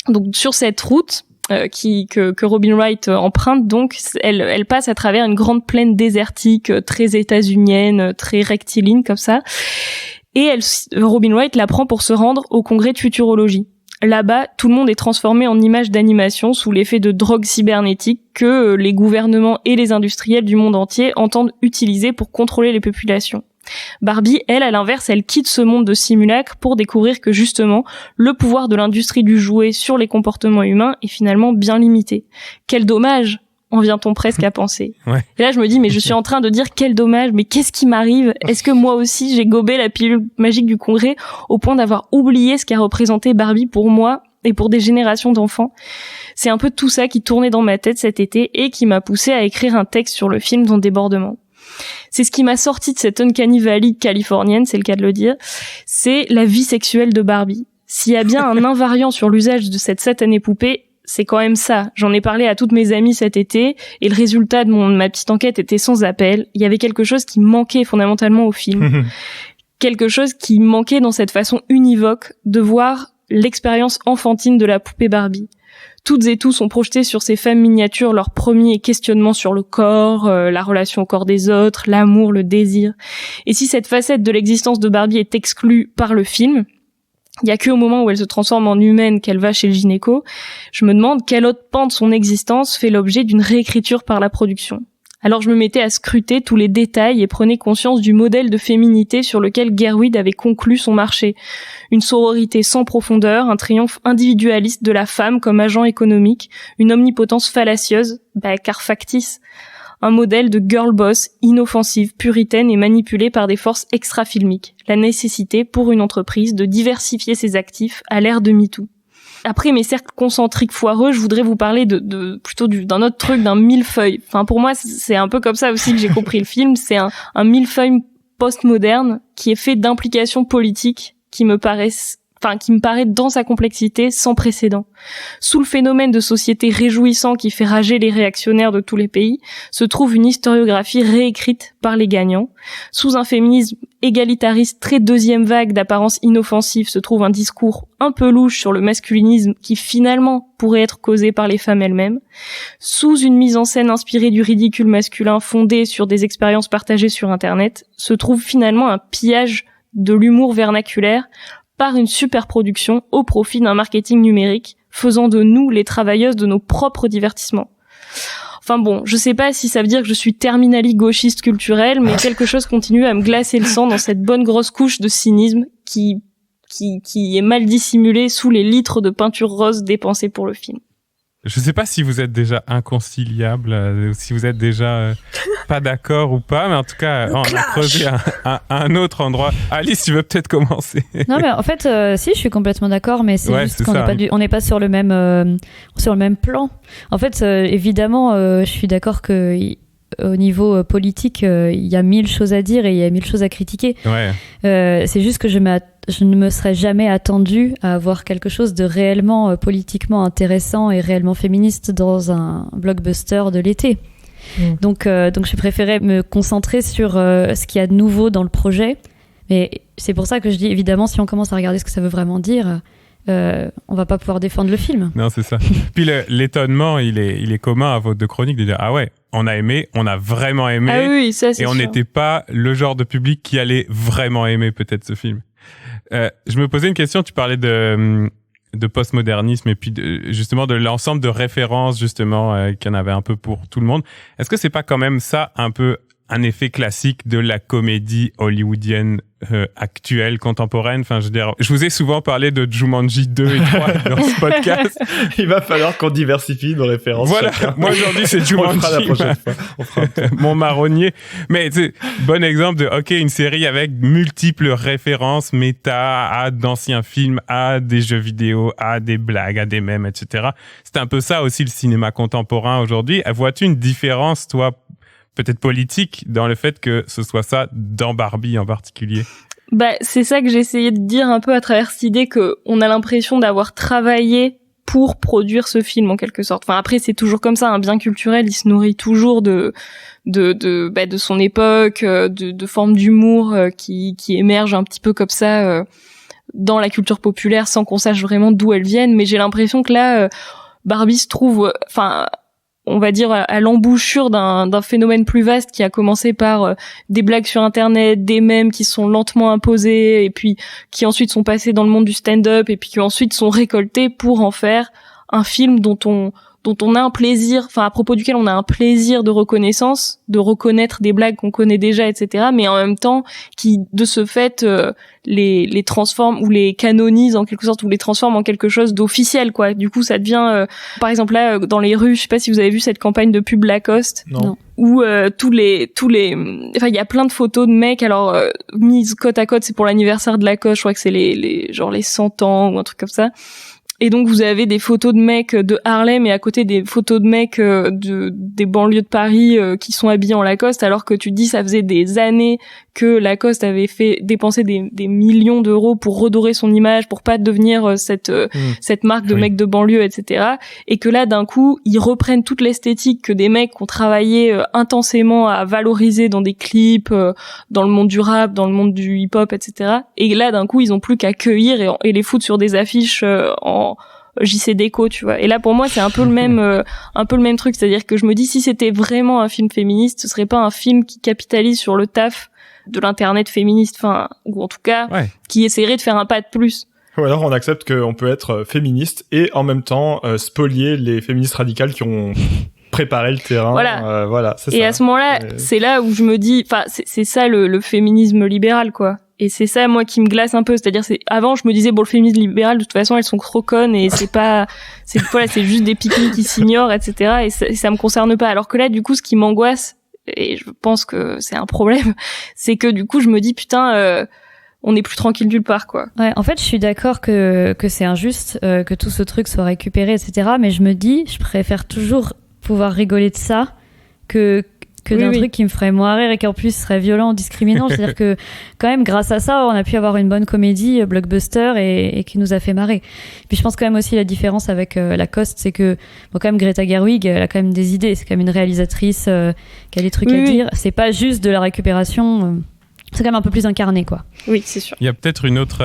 Donc, sur cette route que Robin Wright emprunte, donc elle passe à travers une grande plaine désertique très états-unienne, très rectiligne comme ça, et Robin Wright la prend pour se rendre au congrès de futurologie. Là-bas, tout le monde est transformé en images d'animation sous l'effet de drogues cybernétiques que les gouvernements et les industriels du monde entier entendent utiliser pour contrôler les populations. Barbie, elle, à l'inverse, elle quitte ce monde de simulacre pour découvrir que justement, le pouvoir de l'industrie du jouet sur les comportements humains est finalement bien limité. Quel dommage, en vient-on presque à penser. Ouais. Et là, je me dis, mais je suis en train de dire quel dommage, mais qu'est-ce qui m'arrive? Est-ce que moi aussi, j'ai gobé la pilule magique du Congrès au point d'avoir oublié ce qu'a représenté Barbie pour moi et pour des générations d'enfants? C'est un peu tout ça qui tournait dans ma tête cet été et qui m'a poussé à écrire un texte sur le film dans Débordement. C'est ce qui m'a sorti de cette Uncanny Valley californienne, c'est le cas de le dire, c'est la vie sexuelle de Barbie. S'il y a bien un invariant sur l'usage de cette satanée poupée, c'est quand même ça. J'en ai parlé à toutes mes amies cet été, et le résultat de ma petite enquête était sans appel. Il y avait quelque chose qui manquait fondamentalement au film. Quelque chose qui manquait dans cette façon univoque de voir l'expérience enfantine de la poupée Barbie. Toutes et tous ont projeté sur ces femmes miniatures leurs premiers questionnements sur le corps, la relation au corps des autres, l'amour, le désir. Et si cette facette de l'existence de Barbie est exclue par le film, Il y a que au moment où elle se transforme en humaine qu'elle va chez le gynéco. Je me demande quel autre pan de son existence fait l'objet d'une réécriture par la production. Alors je me mettais à scruter tous les détails et prenais conscience du modèle de féminité sur lequel Gerwig avait conclu son marché. Une sororité sans profondeur, un triomphe individualiste de la femme comme agent économique, une omnipotence fallacieuse, car factice. Un modèle de girl boss, inoffensive, puritaine et manipulée par des forces extra-filmiques. La nécessité pour une entreprise de diversifier ses actifs à l'ère de MeToo. Après mes cercles concentriques foireux, je voudrais vous parler plutôt d'un autre truc, d'un millefeuille. Enfin, pour moi, c'est un peu comme ça aussi que j'ai compris le film. C'est un millefeuille postmoderne qui est fait d'implications politiques qui me paraît dans sa complexité sans précédent. Sous le phénomène de société réjouissant qui fait rager les réactionnaires de tous les pays, se trouve une historiographie réécrite par les gagnants. Sous un féminisme égalitariste très deuxième vague d'apparence inoffensive se trouve un discours un peu louche sur le masculinisme qui finalement pourrait être causé par les femmes elles-mêmes. Sous une mise en scène inspirée du ridicule masculin fondée sur des expériences partagées sur Internet, se trouve finalement un pillage de l'humour vernaculaire par une superproduction au profit d'un marketing numérique, faisant de nous les travailleuses de nos propres divertissements. Enfin bon, je sais pas si ça veut dire que je suis terminally gauchiste culturelle, mais quelque chose continue à me glacer le sang dans cette bonne grosse couche de cynisme qui est mal dissimulée sous les litres de peinture rose dépensés pour le film. Je sais pas si vous êtes déjà inconciliable, si vous êtes déjà pas d'accord ou pas, mais en tout cas, on a creusé un autre endroit. Alice, tu veux peut-être commencer? Non, mais en fait, si, je suis complètement d'accord, mais c'est juste qu'on n'est pas sur le même plan. En fait, évidemment, je suis d'accord que au niveau politique, il y a 1000 choses à dire et il y a 1000 choses à critiquer. Ouais. C'est juste que je ne me serais jamais attendue à avoir quelque chose de réellement politiquement intéressant et réellement féministe dans un blockbuster de l'été. Donc j'ai préféré me concentrer sur ce qu'il y a de nouveau dans le projet. Mais c'est pour ça que je dis, évidemment, si on commence à regarder ce que ça veut vraiment dire, on va pas pouvoir défendre le film. Non, c'est ça. Puis l'étonnement, il est commun à vos deux chroniques de dire, ah ouais, on a aimé, on a vraiment aimé. Ah oui, ça c'est et on n'était pas le genre de public qui allait vraiment aimer peut-être ce film. Je me posais une question, tu parlais de postmodernisme et puis justement de l'ensemble de références justement qu'il y en avait un peu pour tout le monde. Est-ce que c'est pas quand même ça un peu un effet classique de la comédie hollywoodienne actuelle, contemporaine? Enfin, je veux dire, je vous ai souvent parlé de Jumanji 2 et 3 dans ce podcast. Il va falloir qu'on diversifie nos références. Voilà, chacun. moi aujourd'hui c'est Jumanji. On le fera la prochaine fois. On fera mon marronnier. Mais tu sais, bon exemple de, ok, une série avec multiples références méta à d'anciens films, à des jeux vidéo, à des blagues, à des mèmes, etc. C'est un peu ça aussi le cinéma contemporain aujourd'hui. Vois-tu une différence, toi, peut-être politique, dans le fait que ce soit ça dans Barbie en particulier? C'est ça que j'essayais de dire un peu à travers cette idée que on a l'impression d'avoir travaillé pour produire ce film en quelque sorte. Enfin après c'est toujours comme ça, un bien culturel, il se nourrit toujours de son époque, de formes d'humour qui émergent un petit peu comme ça dans la culture populaire sans qu'on sache vraiment d'où elles viennent. Mais j'ai l'impression que là Barbie se trouve, on va dire à l'embouchure d'un phénomène plus vaste qui a commencé par des blagues sur Internet, des mèmes qui sont lentement imposés et puis qui ensuite sont passés dans le monde du stand-up et puis qui ensuite sont récoltés pour en faire un film dont on a un plaisir, enfin à propos duquel on a un plaisir de reconnaissance, de reconnaître des blagues qu'on connaît déjà, etc. Mais en même temps, qui de ce fait les transforme ou les canonise en quelque sorte ou les transforme en quelque chose d'officiel, quoi. Du coup, ça devient, par exemple là dans les rues, je sais pas si vous avez vu cette campagne de pub Lacoste. Non. Où tous les, enfin il y a plein de photos de mecs, alors mises côte à côte, c'est pour l'anniversaire de Lacoste, je crois que c'est les 100 ans ou un truc comme ça. Et donc vous avez des photos de mecs de Harlem et à côté des photos de mecs des banlieues de Paris qui sont habillés en Lacoste, alors que tu te dis ça faisait des années que Lacoste avait fait dépenser des millions d'euros pour redorer son image, pour pas devenir cette marque de mecs de banlieue, etc. Et que là d'un coup ils reprennent toute l'esthétique que des mecs ont travaillé intensément à valoriser dans des clips, dans le monde du rap, dans le monde du hip-hop, etc. Et là d'un coup ils ont plus qu'à cueillir et les foutre sur des affiches en JC Déco, tu vois. Et là pour moi c'est un peu le même truc, c'est-à-dire que je me dis si c'était vraiment un film féministe, ce serait pas un film qui capitalise sur le taf de l'internet féministe, enfin, ou en tout cas qui essaierait de faire un pas de plus. Ou alors on accepte qu'on peut être féministe et en même temps spolier les féministes radicales qui ont préparé le terrain. Voilà. C'est et ça. À ce moment-là, c'est là où je me dis, enfin, c'est ça le féminisme libéral, quoi. Et c'est ça, moi, qui me glace un peu. C'est-à-dire, avant, je me disais, bon, le féminisme libéral, de toute façon, elles sont trop connes et c'est juste des pique-niques qui s'ignorent, etc. Et ça me concerne pas. Alors que là, du coup, ce qui m'angoisse, et je pense que c'est un problème, c'est que du coup, je me dis, putain, on est plus tranquille nulle part, quoi. Ouais, en fait, je suis d'accord que c'est injuste, que tout ce truc soit récupéré, etc. Mais je me dis, je préfère toujours pouvoir rigoler de ça que d'un truc qui me ferait moins rire et qui en plus serait violent, discriminant. C'est-à-dire que quand même, grâce à ça, on a pu avoir une bonne comédie blockbuster et qui nous a fait marrer. Puis je pense quand même aussi la différence avec Lacoste, c'est que bon, quand même Greta Gerwig, elle a quand même des idées. C'est quand même une réalisatrice qui a des trucs à dire. C'est pas juste de la récupération. C'est quand même un peu plus incarné, quoi. Oui, c'est sûr. Il y a peut-être une autre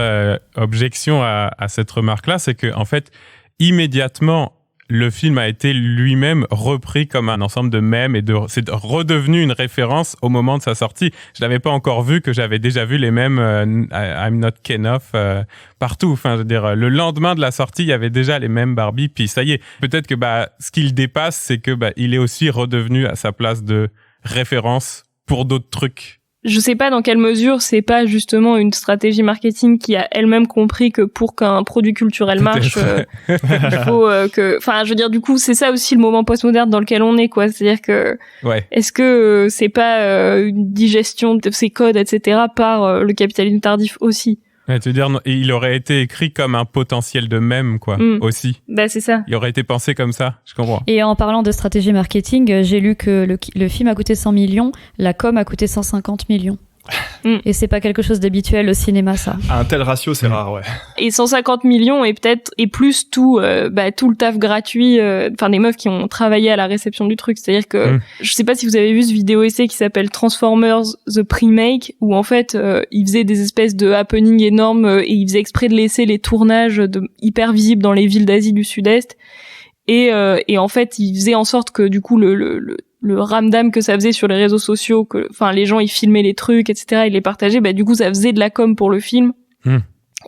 objection à cette remarque-là, c'est que en fait, immédiatement, le film a été lui-même repris comme un ensemble de mèmes et c'est redevenu une référence au moment de sa sortie. Je l'avais pas encore vu, que j'avais déjà vu les mèmes I'm not Ken Off partout. Enfin, je veux dire, le lendemain de la sortie, il y avait déjà les mêmes Barbie. Puis ça y est, peut-être que ce qu'il dépasse, c'est que il est aussi redevenu à sa place de référence pour d'autres trucs. Je sais pas dans quelle mesure c'est pas justement une stratégie marketing qui a elle-même compris que pour qu'un produit culturel marche, il faut enfin, je veux dire, du coup, c'est ça aussi le moment postmoderne dans lequel on est, quoi. C'est-à-dire que, est-ce que c'est pas une digestion de ces codes, etc., par le capitalisme tardif aussi? Ouais, tu veux dire, il aurait été écrit comme un potentiel de mème, quoi, aussi. Bah, c'est ça. Il aurait été pensé comme ça, je comprends. Et en parlant de stratégie marketing, j'ai lu que le film a coûté 100 millions, la com a coûté 150 millions. Et c'est pas quelque chose d'habituel au cinéma, ça. À un tel ratio, c'est rare, ouais. Et 150 millions et plus tout le taf gratuit, enfin des meufs qui ont travaillé à la réception du truc. C'est-à-dire que je sais pas si vous avez vu ce vidéo essai qui s'appelle Transformers The Pre-Make, où en fait ils faisaient des espèces de happenings énormes et ils faisaient exprès de laisser les tournages hyper visibles dans les villes d'Asie du Sud-Est. Et en fait ils faisaient en sorte que du coup le ramdam que ça faisait sur les réseaux sociaux, enfin les gens ils filmaient les trucs, etc., ils les partageaient, du coup ça faisait de la com pour le film.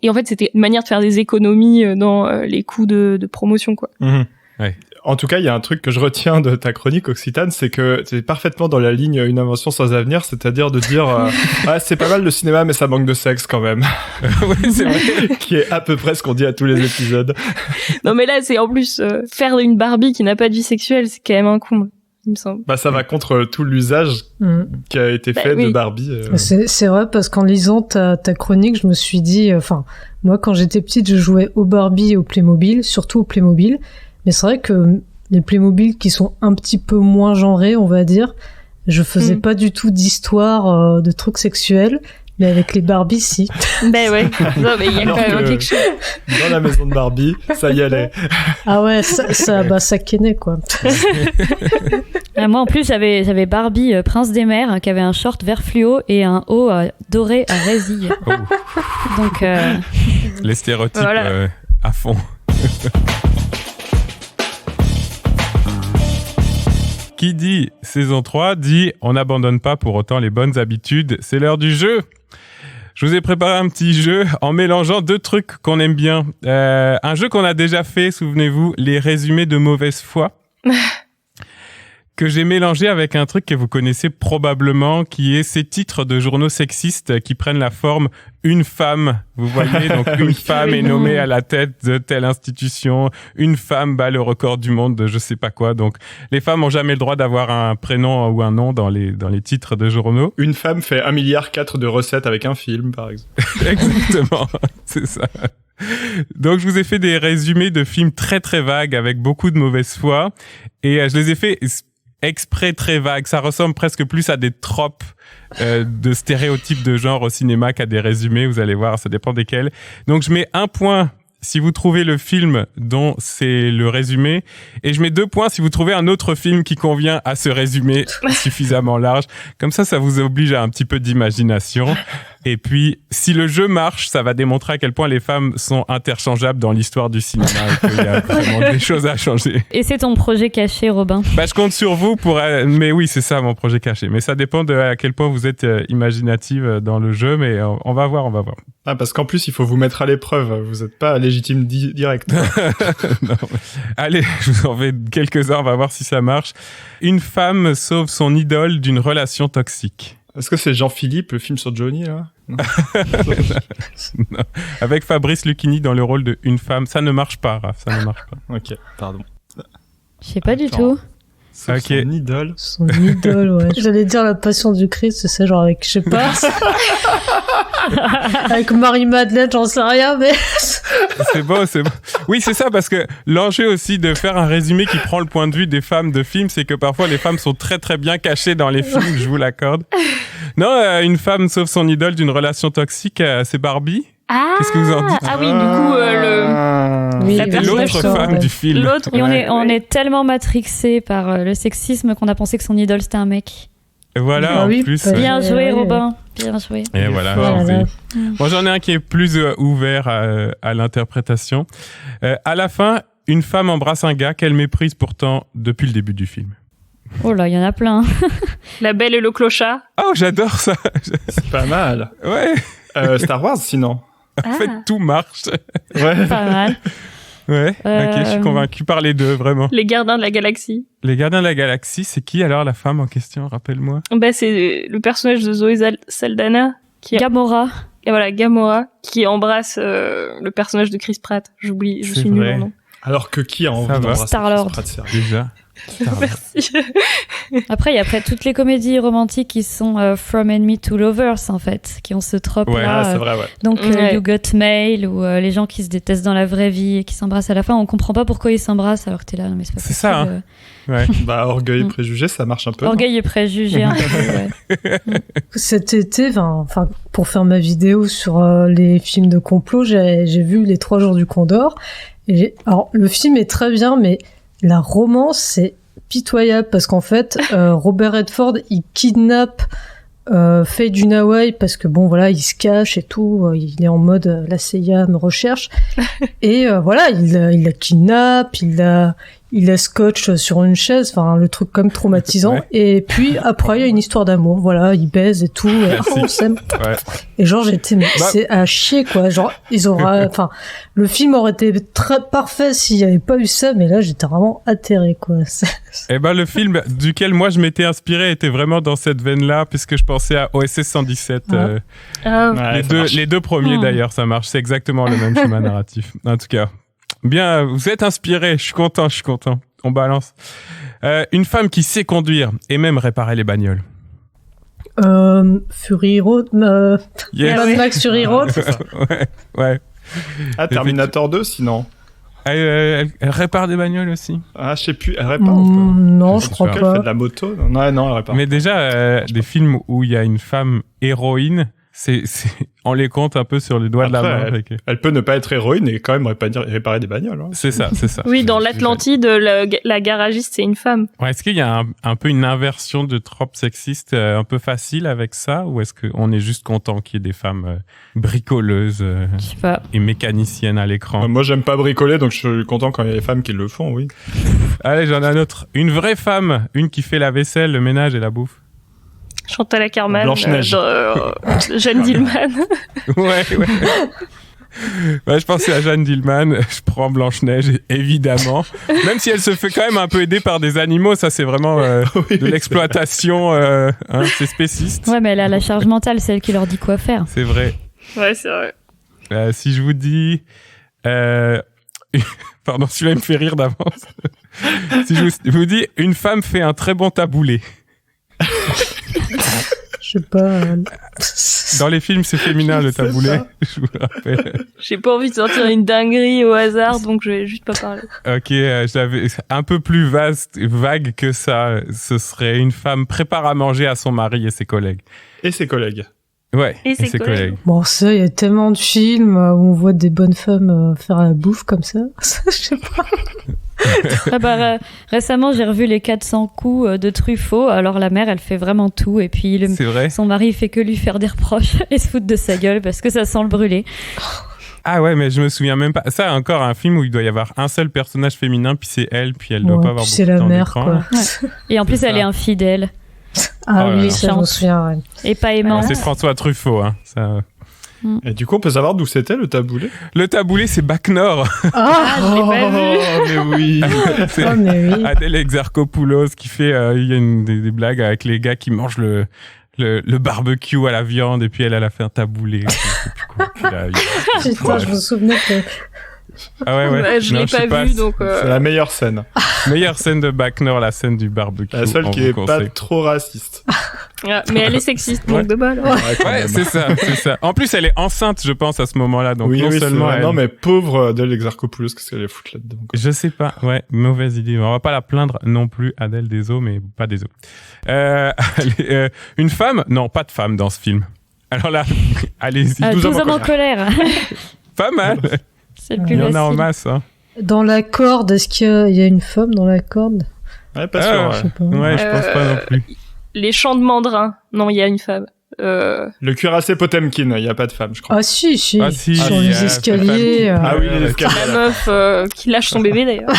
Et en fait c'était une manière de faire des économies dans les coûts de promotion, quoi. Ouais. En tout cas, il y a un truc que je retiens de ta chronique, Occitane, c'est que c'est parfaitement dans la ligne une invention sans avenir, c'est-à-dire de dire c'est pas mal le cinéma, mais ça manque de sexe quand même. Oui, c'est vrai. Qui est à peu près ce qu'on dit à tous les épisodes. Non mais là, c'est en plus faire une Barbie qui n'a pas de vie sexuelle, c'est quand même un comble, il me semble. Ça va contre tout l'usage qui a été fait de Barbie. C'est vrai, parce qu'en lisant ta chronique, je me suis dit, moi quand j'étais petite, je jouais au Barbie et au Playmobil, surtout au Playmobil. Mais c'est vrai que les Playmobil qui sont un petit peu moins genrés, on va dire, je faisais pas du tout d'histoire de trucs sexuels, mais avec les Barbie, si. Ben ouais, non mais il y a Alors quand même quelque chose. Dans la maison de Barbie, ça y allait. Ah ouais, ça kennait, quoi. Moi en plus j'avais Barbie Prince des Mers qui avait un short vert fluo et un haut doré à résille. Donc les stéréotypes à fond. Qui dit saison 3 dit on n'abandonne pas pour autant les bonnes habitudes. C'est l'heure du jeu. Je vous ai préparé un petit jeu en mélangeant deux trucs qu'on aime bien. Un jeu qu'on a déjà fait, souvenez-vous, les résumés de mauvaise foi. Que j'ai mélangé avec un truc que vous connaissez probablement, qui est ces titres de journaux sexistes qui prennent la forme une femme. Vous voyez, donc une femme est nommée à la tête de telle institution, une femme bat le record du monde de je sais pas quoi. Donc les femmes ont jamais le droit d'avoir un prénom ou un nom dans les titres de journaux. Une femme fait 1,4 milliard de recettes avec un film, par exemple. Exactement, c'est ça. Donc je vous ai fait des résumés de films très très vagues avec beaucoup de mauvaise foi et je les ai fait exprès très vagues. Ça ressemble presque plus à des tropes de stéréotypes de genre au cinéma qu'à des résumés. Vous allez voir, ça dépend desquels. Donc je mets 1 point si vous trouvez le film dont c'est le résumé et je mets 2 points si vous trouvez un autre film qui convient à ce résumé suffisamment large. Comme ça vous oblige à un petit peu d'imagination. Et puis, si le jeu marche, ça va démontrer à quel point les femmes sont interchangeables dans l'histoire du cinéma. Il y a vraiment des choses à changer. Et c'est ton projet caché, Robin. Je compte sur vous pour... Mais oui, c'est ça mon projet caché. Mais ça dépend de à quel point vous êtes imaginative dans le jeu. Mais on va voir. Ah, parce qu'en plus, il faut vous mettre à l'épreuve. Vous n'êtes pas légitime direct. Non. Allez, je vous en fais quelques-uns. On va voir si ça marche. Une femme sauve son idole d'une relation toxique. Est-ce que c'est Jean-Philippe, le film sur Johnny, là? Non. Avec Fabrice Lucchini dans le rôle de une femme. Ça ne marche pas, Raph. Ça ne marche pas. Ok, pardon. Je sais pas du tout. Sauf Ok. son idole. Son idole, ouais. J'allais dire la Passion du Christ, c'est ça, genre avec, je sais pas. Avec Marie-Madeleine, j'en sais rien, mais... C'est bon. Oui, c'est ça, parce que l'enjeu aussi de faire un résumé qui prend le point de vue des femmes de films, c'est que parfois les femmes sont très très bien cachées dans les films, je vous l'accorde. Non, une femme sauve son idole d'une relation toxique, c'est Barbie. Ah, Qu'est-ce que vous en dites? Ah oui, du coup, Oui, la C'était personne- l'autre d'accord, femme ouais. du film. L'autre, Et Ouais. on est tellement matrixé par le sexisme qu'on a pensé que son idole c'était un mec. Et voilà, Ah en oui, plus. bah, Bien joué, ouais. Robin. Bien joué. Et voilà. fort. je vous ai- Voilà. Moi, j'en ai un qui est plus ouvert à l'interprétation. À la fin, une femme embrasse un gars qu'elle méprise pourtant depuis le début du film. Oh là, il y en a plein. La Belle et le Clochard. Oh, j'adore ça. C'est pas mal. Ouais. Star Wars, sinon. En fait, tout marche. Ouais. Pas mal. Ouais. Ok, je suis convaincu par les deux, vraiment. Les Gardiens de la Galaxie. Les Gardiens de la Galaxie, c'est qui alors la femme en question? Rappelle-moi. C'est le personnage de Zoé Saldana qui Gamora. et voilà, Gamora qui embrasse le personnage de Chris Pratt. Je C'est suis nulle vrai. en nom. Alors que qui a envie Ça va. d'embrasser Star-Lord. Chris Pratt, sérieux? Déjà. Merci. Après, il y a après toutes les comédies romantiques qui sont From Enemy to Lovers, en fait, qui ont ce trope-là. Ouais, Ah, c'est vrai, ouais. Donc, Ouais. You Got Mail, ou les gens qui se détestent dans la vraie vie et qui s'embrassent à la fin. On comprend pas pourquoi ils s'embrassent alors que t'es là. Non, mais c'est pas C'est possible. ça, hein. Ouais. Bah, Orgueil et Préjugés, ça marche un peu. non Orgueil et préjugés, un peu, ouais. Cet été, enfin, pour faire ma vidéo sur les films de complot, j'ai vu Les 3 jours du Condor. Alors, le film est très bien, mais la romance, c'est pitoyable parce qu'en fait, Robert Redford, il kidnappe Faye Dunaway parce que bon, voilà, il se cache et tout. Il est en mode la CIA me recherche. Et voilà, il la kidnappe, il la scotche sur une chaise, enfin le truc comme traumatisant. Ouais. Et puis après il y a une histoire d'amour, voilà, ils baisent et tout, et on s'aime. Ouais. Et genre j'étais mais Bah- c'est à chier quoi, genre ils auraient, enfin le film aurait été très parfait s'il y avait pas eu ça, mais là j'étais vraiment atterré quoi. Eh ben, le film duquel moi je m'étais inspiré était vraiment dans cette veine-là, puisque je pensais à OSS 117. Ouais. Ah, Ouais, ça marche. Les deux premiers d'ailleurs, ça marche. C'est exactement le même schéma narratif. En tout cas, bien, vous êtes inspirés. Je suis content. On balance. Une femme qui sait conduire et même réparer les bagnoles. Fury Road, Yes. Mad Max Fury Road. C'est ça. Ouais. Ah, Terminator 2, sinon. Elle répare des bagnoles aussi. Ah, je sais plus, elle répare ou pas? Non, je Je crois sais Elle fait pas. de la moto? Non, elle répare. Mais déjà, des films où il y a une femme héroïne, on les compte un peu sur les doigts de la Après, main. avec- Elle peut ne pas être héroïne et quand même réparer des bagnoles. Hein. C'est ça. oui, dans l'Atlantide, la garagiste, c'est une femme. Ouais, est-ce qu'il y a un peu une inversion de trope sexiste un peu facile avec ça, ou est-ce qu'on est juste content qu'il y ait des femmes bricoleuses Je sais pas. et mécaniciennes à l'écran? Moi, j'aime pas bricoler, donc je suis content quand il y a des femmes qui le font, oui. Allez, j'en ai un autre. Une vraie femme, une qui fait la vaisselle, le ménage et la bouffe. Chantal Ackerman. Blanche-Neige. Jeanne Dillman. Ouais. Ouais, je pensais à Jeanne Dillman, je prends Blanche-Neige, évidemment. Même si elle se fait quand même un peu aider par des animaux, ça c'est vraiment de l'exploitation, c'est spéciste. Ouais, mais elle a la charge mentale, c'est elle qui leur dit quoi faire. C'est vrai. Ouais, c'est vrai. Si je vous dis... Pardon, celui-là il me fait rire d'avance. Si je vous dis, une femme fait un très bon taboulé. Je sais pas. Dans les films, c'est féminin le C'est taboulé, ça. je vous le rappelle. J'ai pas envie de sortir une dinguerie au hasard, donc je vais juste pas parler. Ok, j'avais un peu plus vague que ça. Ce serait une femme prépare à manger à son mari et ses collègues. Et ses collègues. Ouais, Et ses collègues. Bon, ça, il y a tellement de films où on voit des bonnes femmes faire la bouffe comme ça. Je sais pas. Récemment, j'ai revu les 400 coups de Truffaut. Alors la mère, elle fait vraiment tout. Et puis C'est vrai. son mari fait que lui faire des reproches et se foutre de sa gueule parce que ça sent le brûler. Ah ouais, mais je me souviens même pas. Ça, encore un film où il doit y avoir un seul personnage féminin, puis c'est elle, puis elle doit pas avoir beaucoup de temps d'écran. Quoi. Et en plus, elle ça. est infidèle Ah Oh là oui, là. ça je me souviens. Ouais. et pas aimante. C'est François Truffaut, hein. Ça... Et du coup, on peut savoir d'où c'était le taboulé? Le taboulé, c'est Bac Nord. Ah, je l'ai pas vu. Oh, mais oui. C'est Oh, mais oui. Adèle Exarchopoulos qui fait, il y a des blagues avec les gars qui mangent le barbecue à la viande et puis elle a fait un taboulé. Je sais plus quoi. Puis là, Putain, je me souvenais que... Ah ouais. Je Non, l'ai sais pas vu, donc... C'est la meilleure scène. Meilleure scène de Bac Nord, la scène du barbecue. La seule on qui vous est pas conseille. trop raciste. Ah, mais elle est sexiste, Ouais. donc de bol. Quand Ouais, même. c'est ça. En plus, elle est enceinte, je pense, à ce moment-là. Donc oui, non c'est seulement vrai. elle... Non, mais pauvre Adèle Exarchopoulos, qu'est-ce qu'elle est foutre là-dedans, quoi. Je sais pas, ouais, mauvaise idée. On va pas la plaindre non plus, Adèle Deso, mais pas Deso. Une femme? Non, pas de femme dans ce film. Alors là, allez-y. 12 hommes en colère. Pas mal. C'est le plus Il y en a en facile. masse. Hein. Dans la corde, est-ce qu'il y a une femme dans la corde? Ouais, pas sûr. Ah, ouais. Je sais pas. Ouais, je pense pas non plus. Les chants de mandrin. Non, il y a une femme. Le cuirassé Potemkin, il y a pas de femme, je crois. Ah si. Ah, si, Sur il y les a escaliers. cette femme qui- Ah oui, les ouais. escaliers. La meuf qui lâche son bébé, d'ailleurs.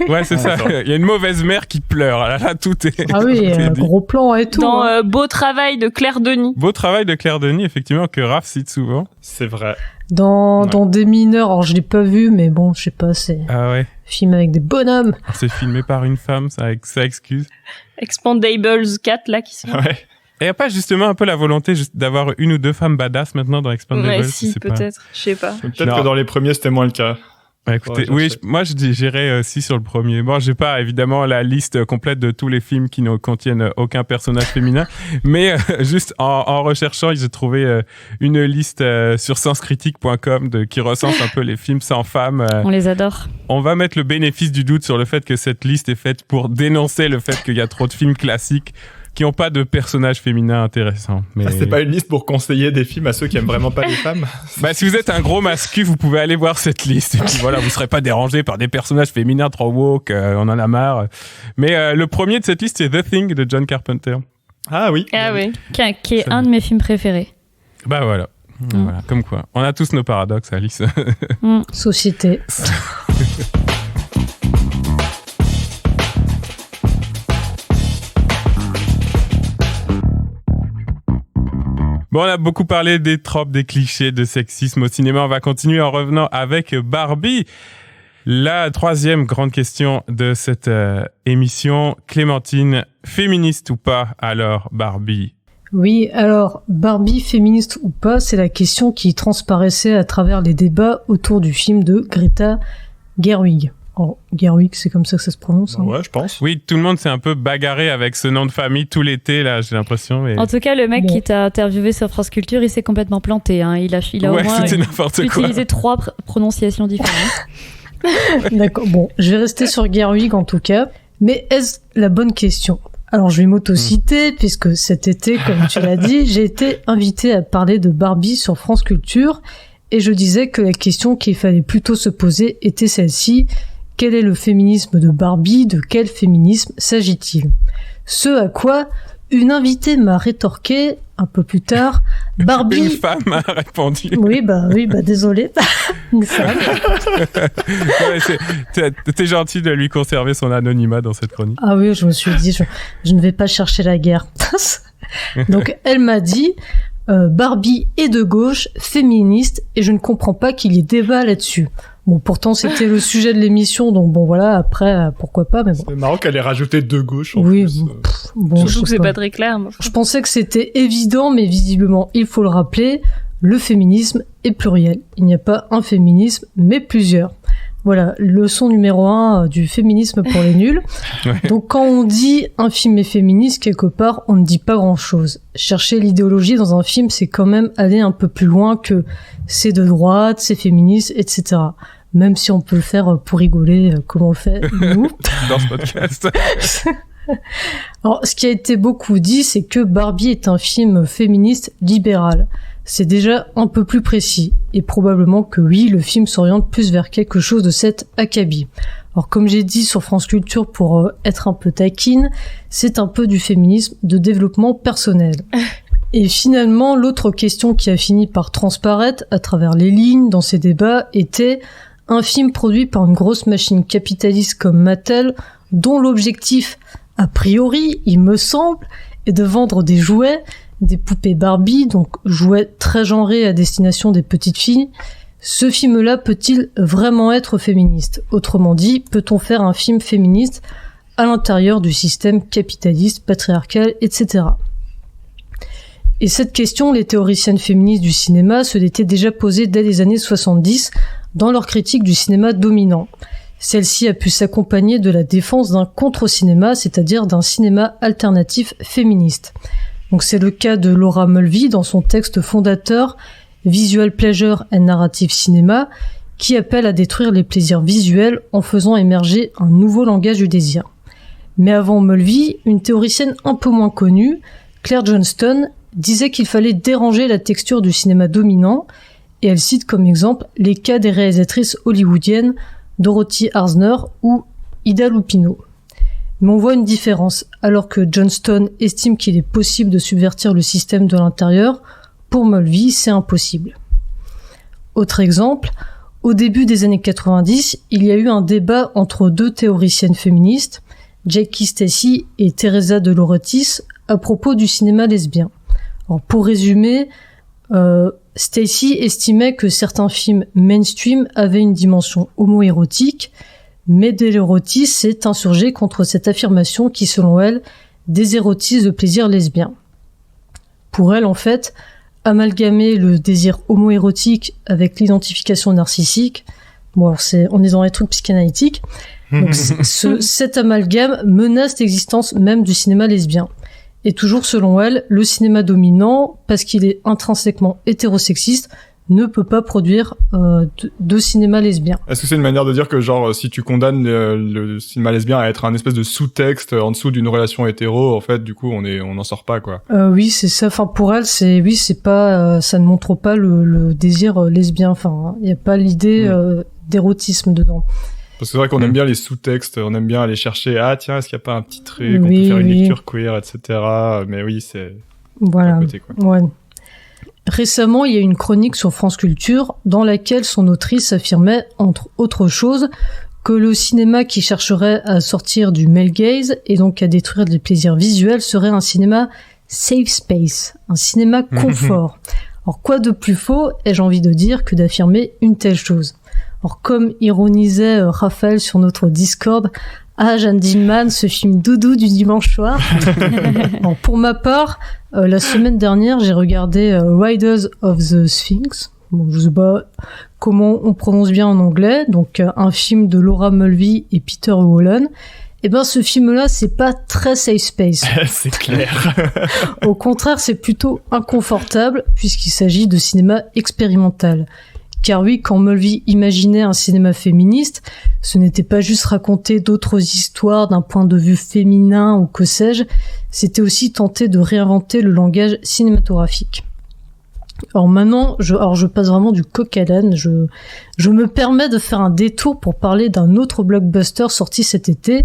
Ouais, c'est ça. Attends. Il y a une mauvaise mère qui pleure. Là, tout est. Ah oui, tout est dit. gros plan et tout. Dans hein. Beau travail de Claire Denis. Beau travail de Claire Denis, effectivement, que Raph cite souvent. C'est vrai. Dans Des mineurs, alors je l'ai pas vu, mais bon, je sais pas, c'est un Ah ouais. film avec des bonhommes. C'est filmé par une femme, ça excuse. Expandables 4, là, qui sont... Ouais. Et y a pas justement un peu la volonté d'avoir une ou deux femmes badass maintenant dans Expandables? Ouais, je si, sais pas. peut-être. Je sais pas. Peut-être Non. que dans les premiers, c'était moins le cas. Bah, écoutez, Ouais, oui, moi j'irais aussi sur le premier. Bon, j'ai pas évidemment la liste complète de tous les films qui ne contiennent aucun personnage féminin, mais juste en recherchant, j'ai trouvé une liste sur senscritique.com qui recense un peu les films sans femmes. On les adore. On va mettre le bénéfice du doute sur le fait que cette liste est faite pour dénoncer le fait qu'il y a trop de films classiques qui n'ont pas de personnages féminins intéressants. Mais... Ah, c'est pas une liste pour conseiller des films à ceux qui aiment vraiment pas les femmes. Bah, si vous êtes un gros mascu, vous pouvez aller voir cette liste. Et puis voilà, vous serez pas dérangé par des personnages féminins trop woke, on en a marre. Mais le premier de cette liste, c'est The Thing de John Carpenter. Ah oui. Ah oui. Qui est un de mes films préférés. Bah voilà. Voilà, comme quoi. On a tous nos paradoxes, Alice. Société. Bon, on a beaucoup parlé des tropes, des clichés, de sexisme au cinéma. On va continuer en revenant avec Barbie. La troisième grande question de cette émission. Clémentine, féministe ou pas alors Barbie? Oui, alors, Barbie féministe ou pas, c'est la question qui transparaissait à travers les débats autour du film de Greta Gerwig. Oh, Gerwig, c'est comme ça que ça se prononce. Hein. Ouais, je pense. Oui, tout le monde s'est un peu bagarré avec ce nom de famille tout l'été, là, j'ai l'impression. Mais... En tout cas, le mec Bon. qui t'a interviewé sur France Culture, il s'est complètement planté. Hein. Il a au ouais, moins c'était n'importe quoi. utilisé 3 prononciations différentes. D'accord, bon, je vais rester sur Gerwig en tout cas. Mais est-ce la bonne question? Alors, je vais m'auto-citer, puisque cet été, comme tu l'as dit, j'ai été invitée à parler de Barbie sur France Culture, et je disais que la question qu'il fallait plutôt se poser était celle-ci. Quel est le féminisme de Barbie? De quel féminisme s'agit-il? Ce à quoi une invitée m'a rétorqué un peu plus tard. Barbie. Une femme a répondu. Oui, désolé. Une femme. Ouais, t'es gentil de lui conserver son anonymat dans cette chronique. Ah oui, je me suis dit, je ne vais pas chercher la guerre. Donc, elle m'a dit, Barbie est de gauche, féministe, et je ne comprends pas qu'il y ait débat là-dessus. Bon, pourtant, c'était le sujet de l'émission, donc bon, voilà, après, pourquoi pas, mais bon. C'est marrant qu'elle ait rajouté de gauche. En Oui, plus. bon, Je je trouve que sais c'est pas. pas très clair. Mais... Je pensais que c'était évident, mais visiblement, il faut le rappeler, le féminisme est pluriel. Il n'y a pas un féminisme, mais plusieurs. Voilà, leçon numéro 1 du féminisme pour les nuls. Ouais. Donc quand on dit un film est féministe, quelque part, on ne dit pas grand-chose. Chercher l'idéologie dans un film, c'est quand même aller un peu plus loin que c'est de droite, c'est féministe, etc. Même si on peut le faire pour rigoler, comme on le fait nous. Dans ce podcast. Alors, ce qui a été beaucoup dit, c'est que Barbie est un film féministe libéral. C'est déjà un peu plus précis. Et probablement que oui, le film s'oriente plus vers quelque chose de cet acabit. Alors, comme j'ai dit sur France Culture, pour être un peu taquine, c'est un peu du féminisme de développement personnel. Et finalement, l'autre question qui a fini par transparaître à travers les lignes dans ces débats était un film produit par une grosse machine capitaliste comme Mattel, dont l'objectif, a priori, il me semble, est de vendre des jouets, des poupées Barbie, donc jouets très genrés à destination des petites filles. Ce film-là peut-il vraiment être féministe ? Autrement dit, peut-on faire un film féministe à l'intérieur du système capitaliste, patriarcal, etc. Et cette question, les théoriciennes féministes du cinéma se l'étaient déjà posée dès les années 70 dans leur critique du cinéma dominant. Celle-ci a pu s'accompagner de la défense d'un contre-cinéma, c'est-à-dire d'un cinéma alternatif féministe. Donc c'est le cas de Laura Mulvey dans son texte fondateur Visual Pleasure and Narrative Cinema, qui appelle à détruire les plaisirs visuels en faisant émerger un nouveau langage du désir. Mais avant Mulvey, une théoricienne un peu moins connue, Claire Johnston, disait qu'il fallait déranger la texture du cinéma dominant, et elle cite comme exemple les cas des réalisatrices hollywoodiennes Dorothy Arzner ou Ida Lupino. Mais on voit une différence. Alors que Johnston estime qu'il est possible de subvertir le système de l'intérieur, pour Mulvey, c'est impossible. Autre exemple, au début des années 90, il y a eu un débat entre deux théoriciennes féministes, Jackie Stacey et Teresa de Lauretis, à propos du cinéma lesbien. Alors, pour résumer, Stacey estimait que certains films mainstream avaient une dimension homoérotique, mais de Lauretis s'est insurgée contre cette affirmation qui, selon elle, désérotise le plaisir lesbien. Pour elle, en fait, amalgamer le désir homoérotique avec l'identification narcissique, bon, alors on est dans les trucs psychanalytiques, donc cet amalgame menace l'existence même du cinéma lesbien. Et toujours selon elle, le cinéma dominant, parce qu'il est intrinsèquement hétérosexiste, ne peut pas produire de cinéma lesbien. Est-ce que c'est une manière de dire que genre si tu condamnes le cinéma lesbien à être un espèce de sous-texte en dessous d'une relation hétéro, en fait du coup on n'en sort pas quoi. Oui, c'est ça. Enfin pour elle, c'est pas ça ne montre pas le désir lesbien. Enfin, il y a pas l'idée d'érotisme dedans. Parce que c'est vrai qu'on aime bien les sous-textes, on aime bien aller chercher tiens, est-ce qu'il n'y a pas un petit trait qu'on peut faire une lecture queer, etc. Mais oui, c'est voilà. à côté quoi. Ouais. Récemment, il y a eu une chronique sur France Culture dans laquelle son autrice affirmait, entre autres choses, que le cinéma qui chercherait à sortir du male gaze et donc à détruire les plaisirs visuels serait un cinéma safe space, un cinéma confort. Alors quoi de plus faux, ai-je envie de dire, que d'affirmer une telle chose. Alors comme ironisait Raphaël sur notre Discord, Jeanne Dillman, ce film doudou du dimanche soir. Alors, pour ma part, la semaine dernière, j'ai regardé Riders of the Sphinx. Bon, je sais pas comment on prononce bien en anglais, donc un film de Laura Mulvey et Peter Wollen. Et ben ce film-là, c'est pas très safe space. C'est clair. Au contraire, c'est plutôt inconfortable puisqu'il s'agit de cinéma expérimental. Car oui, quand Mulvey imaginait un cinéma féministe, ce n'était pas juste raconter d'autres histoires d'un point de vue féminin ou que sais-je, c'était aussi tenter de réinventer le langage cinématographique. Alors maintenant, je passe vraiment du coq à l'âne, je me permets de faire un détour pour parler d'un autre blockbuster sorti cet été,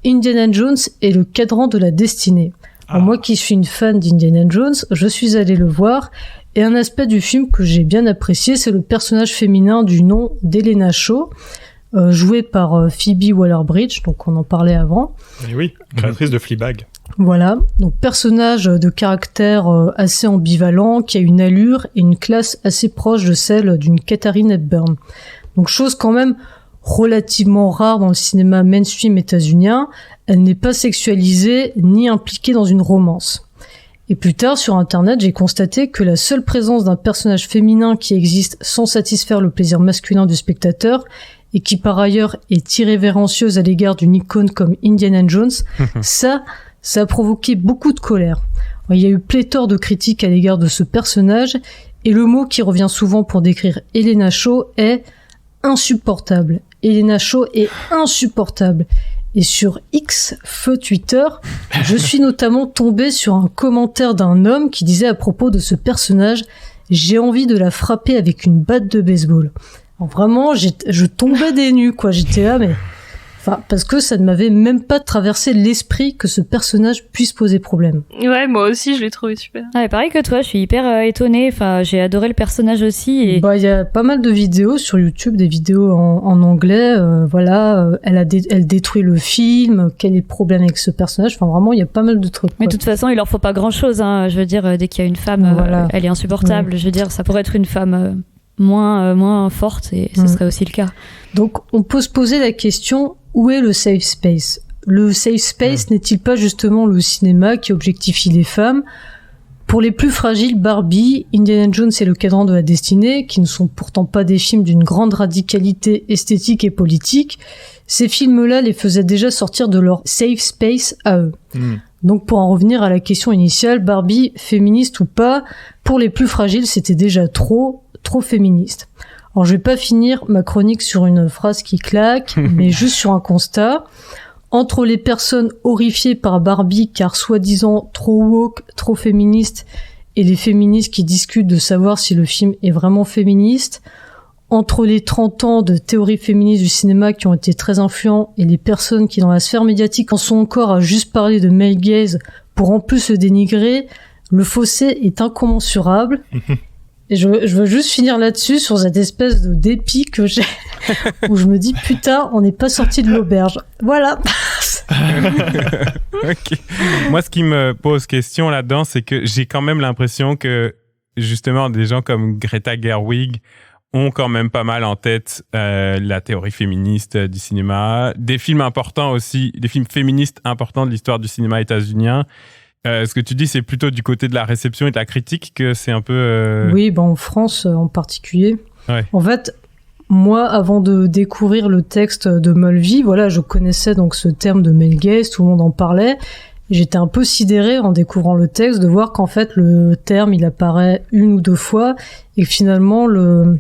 Indiana Jones et le cadran de la destinée. Alors moi qui suis une fan d'Indiana Jones, je suis allée le voir. Et un aspect du film que j'ai bien apprécié, c'est le personnage féminin du nom d'Helena Shaw, jouée par Phoebe Waller-Bridge, donc on en parlait avant. Et oui, créatrice de Fleabag. Voilà, donc personnage de caractère assez ambivalent, qui a une allure et une classe assez proche de celle d'une Katharine Hepburn. Donc chose quand même relativement rare dans le cinéma mainstream états-unien, elle n'est pas sexualisée ni impliquée dans une romance. Et plus tard, sur Internet, j'ai constaté que la seule présence d'un personnage féminin qui existe sans satisfaire le plaisir masculin du spectateur, et qui par ailleurs est irrévérencieuse à l'égard d'une icône comme Indiana Jones, ça a provoqué beaucoup de colère. Il y a eu pléthore de critiques à l'égard de ce personnage, et le mot qui revient souvent pour décrire Helena Shaw est insupportable. Helena Shaw est insupportable. Et sur X, feu Twitter, je suis notamment tombée sur un commentaire d'un homme qui disait à propos de ce personnage « J'ai envie de la frapper avec une batte de baseball ». Alors vraiment, je tombais des nues, quoi. J'étais là, mais... Enfin, parce que ça ne m'avait même pas traversé l'esprit que ce personnage puisse poser problème. Ouais, moi aussi, je l'ai trouvé super. Ah, pareil que toi, je suis hyper étonnée. Enfin, j'ai adoré le personnage aussi. Et... Bah, il y a pas mal de vidéos sur YouTube, des vidéos en anglais. Voilà, elle détruit le film. Quel est le problème avec ce personnage? Enfin, vraiment, il y a pas mal de trucs. Mais de toute façon, il leur faut pas grand-chose. Hein. Je veux dire, dès qu'il y a une femme, voilà. Elle est insupportable. Ouais. Je veux dire, ça pourrait être une femme moins forte, et ce serait aussi le cas. Donc, on peut se poser la question. Où est le safe space? Le safe space n'est-il pas justement le cinéma qui objectifie les femmes? Pour les plus fragiles, Barbie, Indiana Jones et le Cadran de la Destinée, qui ne sont pourtant pas des films d'une grande radicalité esthétique et politique, ces films-là les faisaient déjà sortir de leur safe space à eux. Donc pour en revenir à la question initiale, Barbie, féministe ou pas, pour les plus fragiles, c'était déjà trop féministe. Alors, je vais pas finir ma chronique sur une phrase qui claque, mais juste sur un constat. Entre les personnes horrifiées par Barbie, car soi-disant trop woke, trop féministe, et les féministes qui discutent de savoir si le film est vraiment féministe, entre les 30 ans de théorie féministe du cinéma qui ont été très influents, et les personnes qui, dans la sphère médiatique, en sont encore à juste parler de male gaze pour en plus se dénigrer, le fossé est incommensurable. Et je veux juste finir là-dessus, sur cette espèce de dépit que j'ai, où je me dis, putain, on n'est pas sorti de l'auberge. Voilà. Ok. Moi, ce qui me pose question là-dedans, c'est que j'ai quand même l'impression que, justement, des gens comme Greta Gerwig ont quand même pas mal en tête la théorie féministe du cinéma, des films importants aussi, des films féministes importants de l'histoire du cinéma états-unien. Ce que tu dis, c'est plutôt du côté de la réception et de la critique que c'est un peu... Oui, en France en particulier. Ouais. En fait, moi, avant de découvrir le texte de Mulvey, voilà, je connaissais donc ce terme de male gaze, tout le monde en parlait. J'étais un peu sidérée en découvrant le texte de voir qu'en fait, le terme, il apparaît une ou deux fois et que finalement, le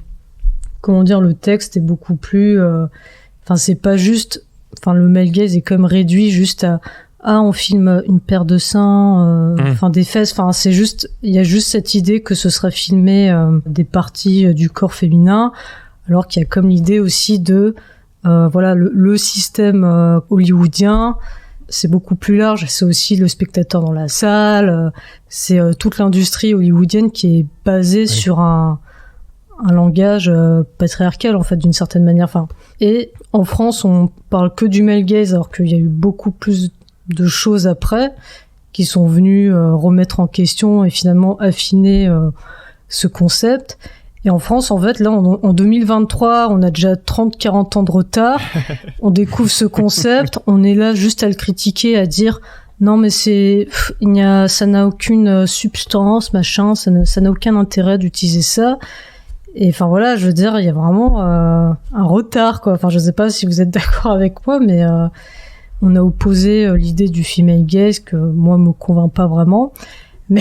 texte est beaucoup plus... Enfin, c'est pas juste... Enfin, le male gaze est quand même réduit juste à... Ah, on filme une paire de seins, enfin des fesses, enfin c'est juste, il y a juste cette idée que ce serait filmé des parties du corps féminin, alors qu'il y a comme l'idée aussi de, voilà, le système hollywoodien, c'est beaucoup plus large, c'est aussi le spectateur dans la salle, c'est toute l'industrie hollywoodienne qui est basée sur un langage patriarcal en fait d'une certaine manière. Enfin, et en France on parle que du male gaze alors qu'il y a eu beaucoup plus de choses après qui sont venues remettre en question et finalement affiner ce concept. Et en France, en fait, là, en 2023, on a déjà 30-40 ans de retard. On découvre ce concept, on est là juste à le critiquer, à dire non mais ça n'a aucune substance, machin, ça n'a aucun intérêt d'utiliser ça. Et enfin voilà, je veux dire, il y a vraiment un retard, quoi. Enfin, je sais pas si vous êtes d'accord avec moi, mais on a opposé l'idée du female gaze que moi me convainc pas vraiment. Mais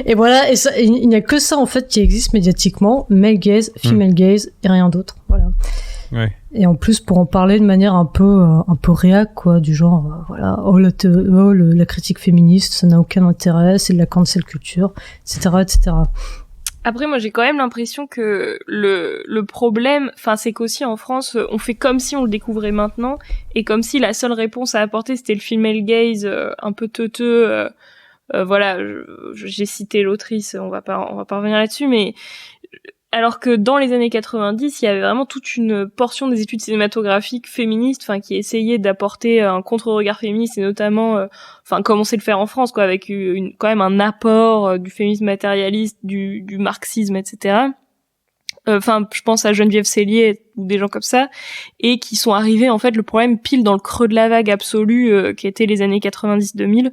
et voilà, et il n'y a que ça en fait qui existe médiatiquement, male gaze, female gaze et rien d'autre. Voilà. Ouais. Et en plus pour en parler de manière un peu réac, quoi, du genre voilà, la critique féministe, ça n'a aucun intérêt, c'est de la cancel culture, etc., etc. Après, moi, j'ai quand même l'impression que le problème, enfin, c'est qu'aussi en France, on fait comme si on le découvrait maintenant, et comme si la seule réponse à apporter, c'était le female gaze, un peu teuteux. Voilà, j'ai cité l'autrice, on va pas revenir là-dessus, mais alors que dans les années 90, il y avait vraiment toute une portion des études cinématographiques féministes, enfin, qui essayaient d'apporter un contre-regard féministe et notamment, enfin, comme on sait le faire en France, quoi, avec quand même un apport du féminisme matérialiste, du marxisme, etc. Enfin, je pense à Geneviève Cellier ou des gens comme ça, et qui sont arrivés, en fait, le problème pile dans le creux de la vague absolue, qui était les années 90-2000.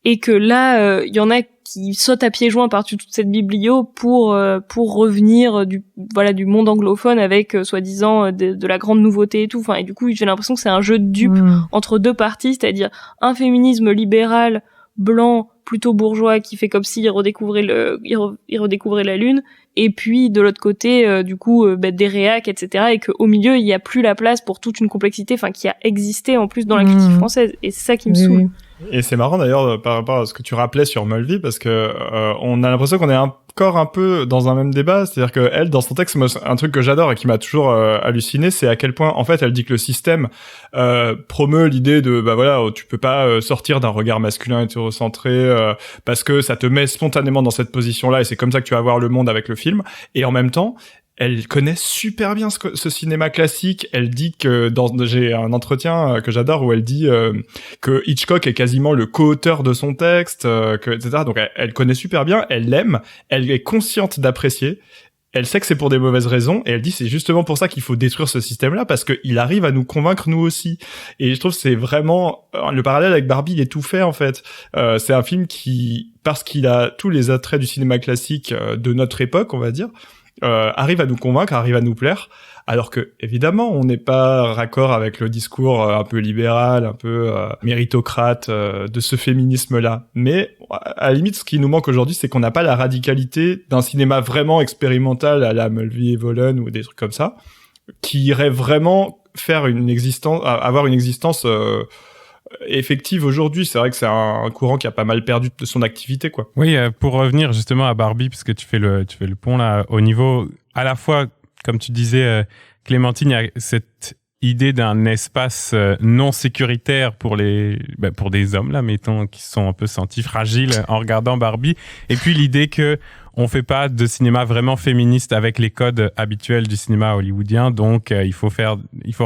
Et que là, il y en a qui sautent à pieds joints par-dessus toute cette biblio pour revenir du monde anglophone avec soi-disant de la grande nouveauté et tout. Enfin, et du coup, j'ai l'impression que c'est un jeu de dupes entre deux parties, c'est-à-dire un féminisme libéral blanc plutôt bourgeois qui fait comme s'il redécouvrait la lune, et puis de l'autre côté du coup des réacs, etc., et qu'au milieu il y a plus la place pour toute une complexité, enfin qui a existé en plus dans la critique française, et c'est ça qui me saoule. Et c'est marrant d'ailleurs par rapport à ce que tu rappelais sur Mulvey, parce que on a l'impression qu'on est encore un peu dans un même débat, c'est-à-dire que elle, dans son texte, moi, un truc que j'adore et qui m'a toujours halluciné, c'est à quel point, en fait, elle dit que le système promeut l'idée de, bah voilà, tu peux pas sortir d'un regard masculin hétérocentré parce que ça te met spontanément dans cette position-là, et c'est comme ça que tu vas voir le monde avec le film. Et en même temps, elle connaît super bien ce cinéma classique. Elle dit que j'ai un entretien que j'adore où elle dit que Hitchcock est quasiment le co-auteur de son texte, etc. Donc elle connaît super bien, elle l'aime, elle est consciente d'apprécier. Elle sait que c'est pour des mauvaises raisons, et elle dit c'est justement pour ça qu'il faut détruire ce système-là, parce qu'il arrive à nous convaincre nous aussi. Et je trouve que c'est vraiment le parallèle avec Barbie, il est tout fait en fait. C'est un film qui, parce qu'il a tous les attraits du cinéma classique de notre époque, on va dire, arrive à nous convaincre, arrive à nous plaire, alors que évidemment on n'est pas raccord avec le discours un peu libéral, un peu méritocrate de ce féminisme-là. Mais à la limite, ce qui nous manque aujourd'hui, c'est qu'on n'a pas la radicalité d'un cinéma vraiment expérimental à la Mulvey et Volen ou des trucs comme ça, qui irait vraiment faire avoir une existence effective aujourd'hui. C'est vrai que c'est un courant qui a pas mal perdu de son activité, quoi. Oui, pour revenir justement à Barbie, puisque tu fais le pont là, au niveau, à la fois, comme tu disais, Clémentine, il y a cette idée d'un espace non sécuritaire pour des hommes, là, mettons, qui se sont un peu sentis fragiles en regardant Barbie, et puis l'idée que on fait pas de cinéma vraiment féministe avec les codes habituels du cinéma hollywoodien, donc il faut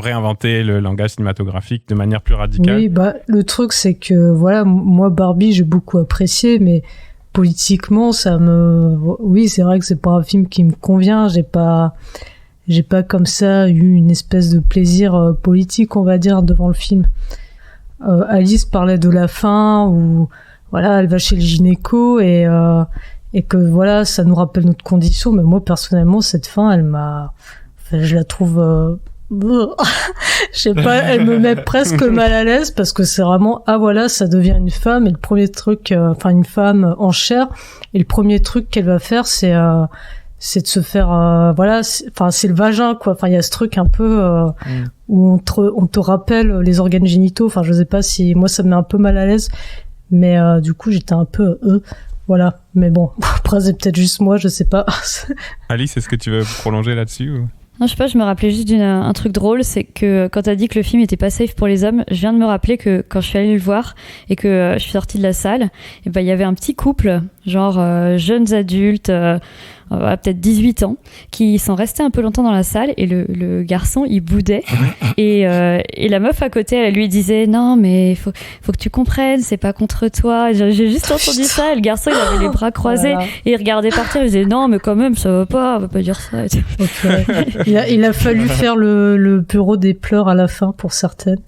réinventer le langage cinématographique de manière plus radicale. Oui, le truc c'est que voilà, moi Barbie j'ai beaucoup apprécié, mais politiquement oui, c'est vrai que c'est pas un film qui me convient. J'ai pas comme ça eu une espèce de plaisir politique, on va dire, devant le film. Alice parlait de la fin où voilà, elle va chez le gynéco et que voilà, ça nous rappelle notre condition. Mais moi personnellement, cette fin, je la trouve je sais pas, elle me met presque mal à l'aise, parce que c'est vraiment, voilà, ça devient une femme, et le premier truc, une femme en chair, et le premier truc qu'elle va faire, c'est de se faire, c'est le vagin, quoi. Enfin, il y a ce truc un peu où on te rappelle les organes génitaux. Enfin, je sais pas si moi ça me met un peu mal à l'aise, mais du coup j'étais un peu voilà. Mais bon, après c'est peut-être juste moi, je sais pas. Alice, est-ce que tu veux prolonger là-dessus ou... Non, je sais pas, je me rappelais juste un truc drôle, c'est que quand t'as dit que le film était pas safe pour les hommes, je viens de me rappeler que quand je suis allée le voir et que je suis sortie de la salle, et il y avait un petit couple, genre jeunes adultes, peut-être 18 ans, qui sont restés un peu longtemps dans la salle, et le garçon il boudait et la meuf à côté elle lui disait non mais faut que tu comprennes, c'est pas contre toi. J'ai juste entendu ça, et le garçon il avait les bras croisés et il regardait par terre, il disait non mais quand même ça va pas, on va pas dire ça. Okay. Il a fallu faire le bureau des pleurs à la fin pour certaines.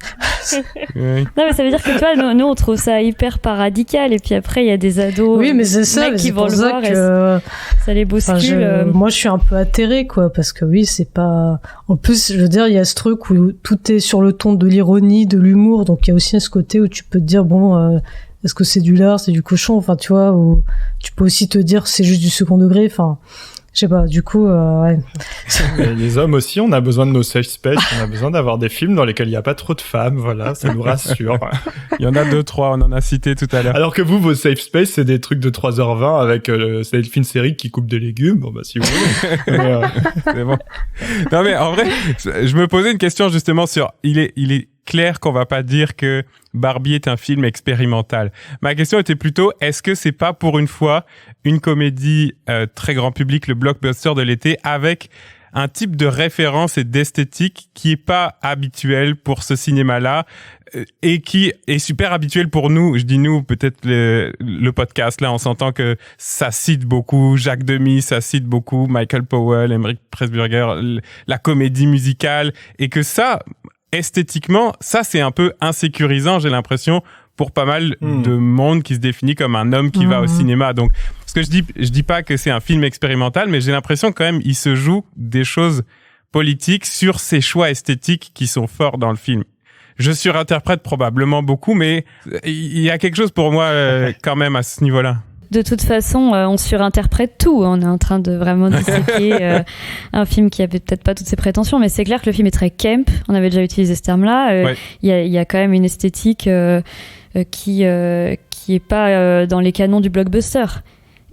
Oui. Non mais ça veut dire que tu vois, nous on trouve ça hyper pas radical, et puis après il y a des ados, oui, mais c'est ça, mecs qui vont le ça voir que... et ça les bouscule. Moi je suis un peu atterrée, quoi, parce que oui, c'est pas, en plus je veux dire, il y a ce truc où tout est sur le ton de l'ironie, de l'humour, donc il y a aussi ce côté où tu peux te dire bon, est-ce que c'est du lard, c'est du cochon, enfin tu vois, ou tu peux aussi te dire c'est juste du second degré, enfin je sais pas, du coup, ouais. Mais les hommes aussi, on a besoin de nos safe space, on a besoin d'avoir des films dans lesquels il n'y a pas trop de femmes, voilà, ça nous rassure. Il y en a 2-3, on en a cité tout à l'heure. Alors que vos safe space, c'est des trucs de 3h20 avec c'est une film série qui coupe des légumes, bon bah si vous voulez. Mais, c'est bon. Non mais en vrai, je me posais une question justement sur, il est clair qu'on va pas dire que Barbie est un film expérimental. Ma question était plutôt, est-ce que c'est pas pour une fois une comédie très grand public, le blockbuster de l'été, avec un type de référence et d'esthétique qui est pas habituel pour ce cinéma-là et qui est super habituel pour nous. Je dis nous, peut-être le podcast là, on s'entend que ça cite beaucoup Jacques Demy, ça cite beaucoup Michael Powell, Emmerich Pressburger, la comédie musicale, et que ça, esthétiquement, ça c'est un peu insécurisant, j'ai l'impression, pour pas mal de monde qui se définit comme un homme qui va au cinéma. Donc, ce que je dis pas que c'est un film expérimental, mais j'ai l'impression quand même il se joue des choses politiques sur ces choix esthétiques qui sont forts dans le film. Je surinterprète probablement beaucoup, mais il y a quelque chose pour moi quand même à ce niveau-là. de toute façon, on surinterprète tout. On est en train de vraiment disséquer un film qui avait peut-être pas toutes ses prétentions, mais c'est clair que le film est très camp. On avait déjà utilisé ce terme-là. Il y a quand même une esthétique qui est pas dans les canons du blockbuster.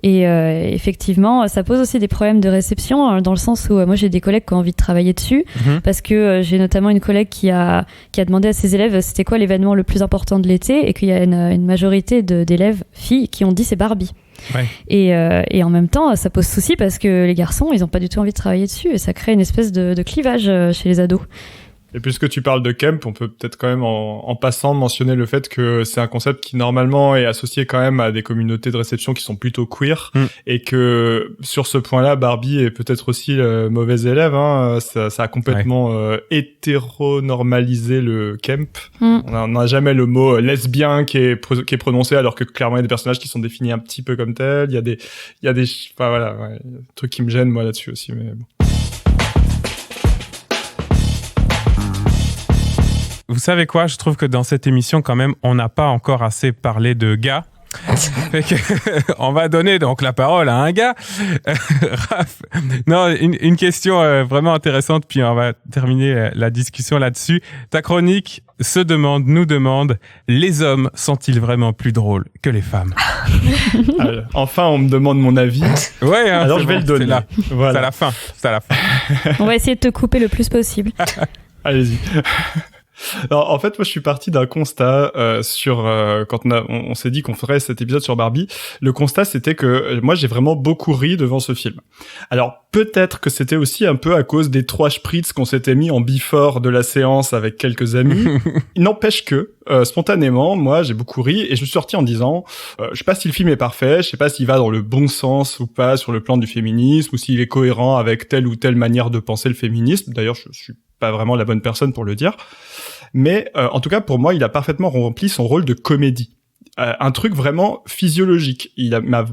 Et effectivement, ça pose aussi des problèmes de réception, dans le sens où moi j'ai des collègues qui ont envie de travailler dessus, parce que j'ai notamment une collègue qui a demandé à ses élèves c'était quoi l'événement le plus important de l'été, et qu'il y a une majorité d'élèves filles qui ont dit c'est Barbie. Ouais. Et en même temps, ça pose souci parce que les garçons, ils ont pas du tout envie de travailler dessus, et ça crée une espèce de clivage chez les ados. Et puisque tu parles de camp, on peut peut-être quand même en passant mentionner le fait que c'est un concept qui normalement est associé quand même à des communautés de réception qui sont plutôt queer, et que sur ce point-là, Barbie est peut-être aussi le mauvais élève. Hein. Ça a complètement hétéronormalisé le camp. On n'a jamais le mot lesbien qui est prononcé, alors que clairement il y a des personnages qui sont définis un petit peu comme tels. Il y a des enfin voilà, trucs qui me gênent moi là-dessus aussi, mais bon. Vous savez quoi? Je trouve que dans cette émission, quand même, on n'a pas encore assez parlé de gars. Fait que, on va donner donc la parole à un gars. Raph, non, une question vraiment intéressante, puis on va terminer la discussion là-dessus. Ta chronique nous demande, les hommes sont-ils vraiment plus drôles que les femmes? Enfin, on me demande mon avis. Ouais, hein, alors je vais le donner. Voilà. C'est à la fin. On va essayer de te couper le plus possible. Allez-y. Alors, en fait, moi, je suis parti d'un constat quand on s'est dit qu'on ferait cet épisode sur Barbie. Le constat, c'était que moi, j'ai vraiment beaucoup ri devant ce film. Alors, peut-être que c'était aussi un peu à cause des 3 spritz qu'on s'était mis en before de la séance avec quelques amis. Il n'empêche que, spontanément, moi, j'ai beaucoup ri, et je suis sorti en disant, je sais pas si le film est parfait, je sais pas s'il va dans le bon sens ou pas sur le plan du féminisme, ou s'il est cohérent avec telle ou telle manière de penser le féminisme. D'ailleurs, je suis pas vraiment la bonne personne pour le dire. Mais en tout cas, pour moi, il a parfaitement rempli son rôle de comédie. Un truc vraiment physiologique. M'a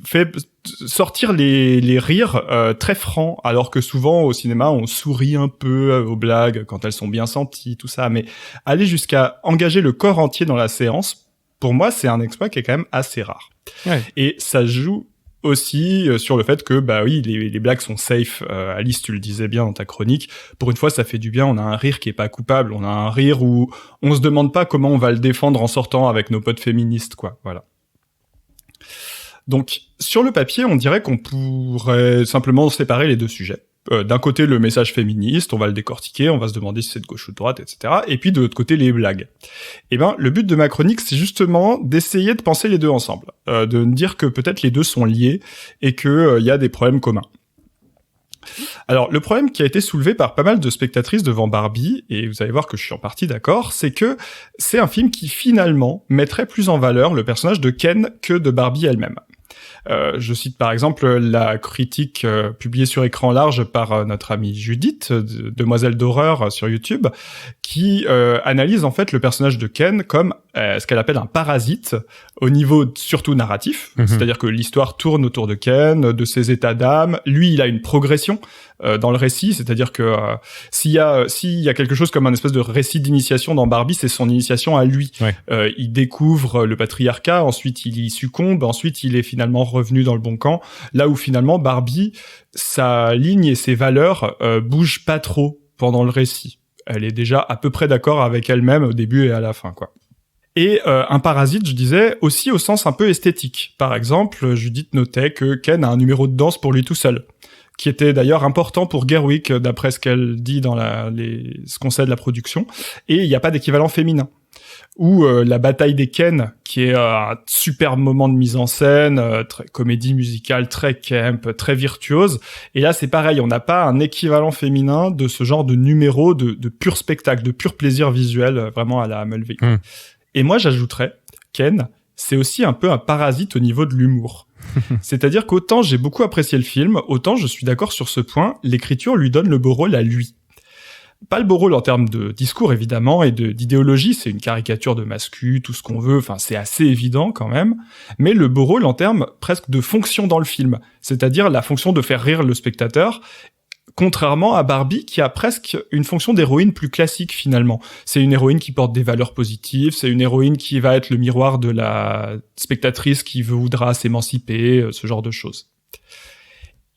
fait sortir les rires très francs, alors que souvent au cinéma, on sourit un peu aux blagues quand elles sont bien senties, tout ça. Mais aller jusqu'à engager le corps entier dans la séance, pour moi, c'est un exploit qui est quand même assez rare. Ouais. Et ça joue aussi sur le fait que bah oui, les blagues sont safe. Alice, tu le disais bien dans ta chronique, pour une fois ça fait du bien, on a un rire qui est pas coupable, on a un rire où on se demande pas comment on va le défendre en sortant avec nos potes féministes, quoi. Voilà. Donc sur le papier, on dirait qu'on pourrait simplement séparer les deux sujets. D'un côté, le message féministe, on va le décortiquer, on va se demander si c'est de gauche ou de droite, etc. Et puis de l'autre côté, les blagues. Et ben, le but de ma chronique, c'est justement d'essayer de penser les deux ensemble, de me dire que peut-être les deux sont liés et que y a des problèmes communs. Alors, le problème qui a été soulevé par pas mal de spectatrices devant Barbie, et vous allez voir que je suis en partie d'accord, c'est que c'est un film qui finalement mettrait plus en valeur le personnage de Ken que de Barbie elle-même. Je cite par exemple la critique publiée sur écran large par notre amie Judith, Demoiselle d'horreur sur YouTube, qui analyse en fait le personnage de Ken comme ce qu'elle appelle un parasite au niveau surtout narratif, c'est-à-dire que l'histoire tourne autour de Ken, de ses états d'âme. Lui, il a une progression dans le récit, c'est-à-dire que s'il y a quelque chose comme un espèce de récit d'initiation dans Barbie, c'est son initiation à lui. Ouais. Il découvre le patriarcat, ensuite il y succombe, ensuite il est finalement revenu dans le bon camp, là où finalement Barbie, sa ligne et ses valeurs bougent pas trop pendant le récit. Elle est déjà à peu près d'accord avec elle-même au début et à la fin, quoi. Et un parasite, je disais, aussi au sens un peu esthétique. Par exemple, Judith notait que Ken a un numéro de danse pour lui tout seul, qui était d'ailleurs important pour Gerwig, d'après ce qu'elle dit dans ce qu'on sait de la production, et il n'y a pas d'équivalent féminin. Ou la bataille des Ken, qui est un super moment de mise en scène, très comédie musicale, très camp, très virtuose. Et là, c'est pareil, on n'a pas un équivalent féminin de ce genre de numéro de pur spectacle, de pur plaisir visuel, vraiment à la Mulvey. Et moi, j'ajouterais, Ken, c'est aussi un peu un parasite au niveau de l'humour. C'est-à-dire qu'autant j'ai beaucoup apprécié le film, autant je suis d'accord sur ce point, l'écriture lui donne le beau rôle à lui. Pas le beau rôle en termes de discours, évidemment, et d'idéologie, c'est une caricature de mascu, tout ce qu'on veut, enfin, c'est assez évident quand même, mais le beau rôle en termes presque de fonction dans le film, c'est-à-dire la fonction de faire rire le spectateur, Contrairement à Barbie, qui a presque une fonction d'héroïne plus classique finalement. C'est une héroïne qui porte des valeurs positives, c'est une héroïne qui va être le miroir de la spectatrice qui voudra s'émanciper, ce genre de choses.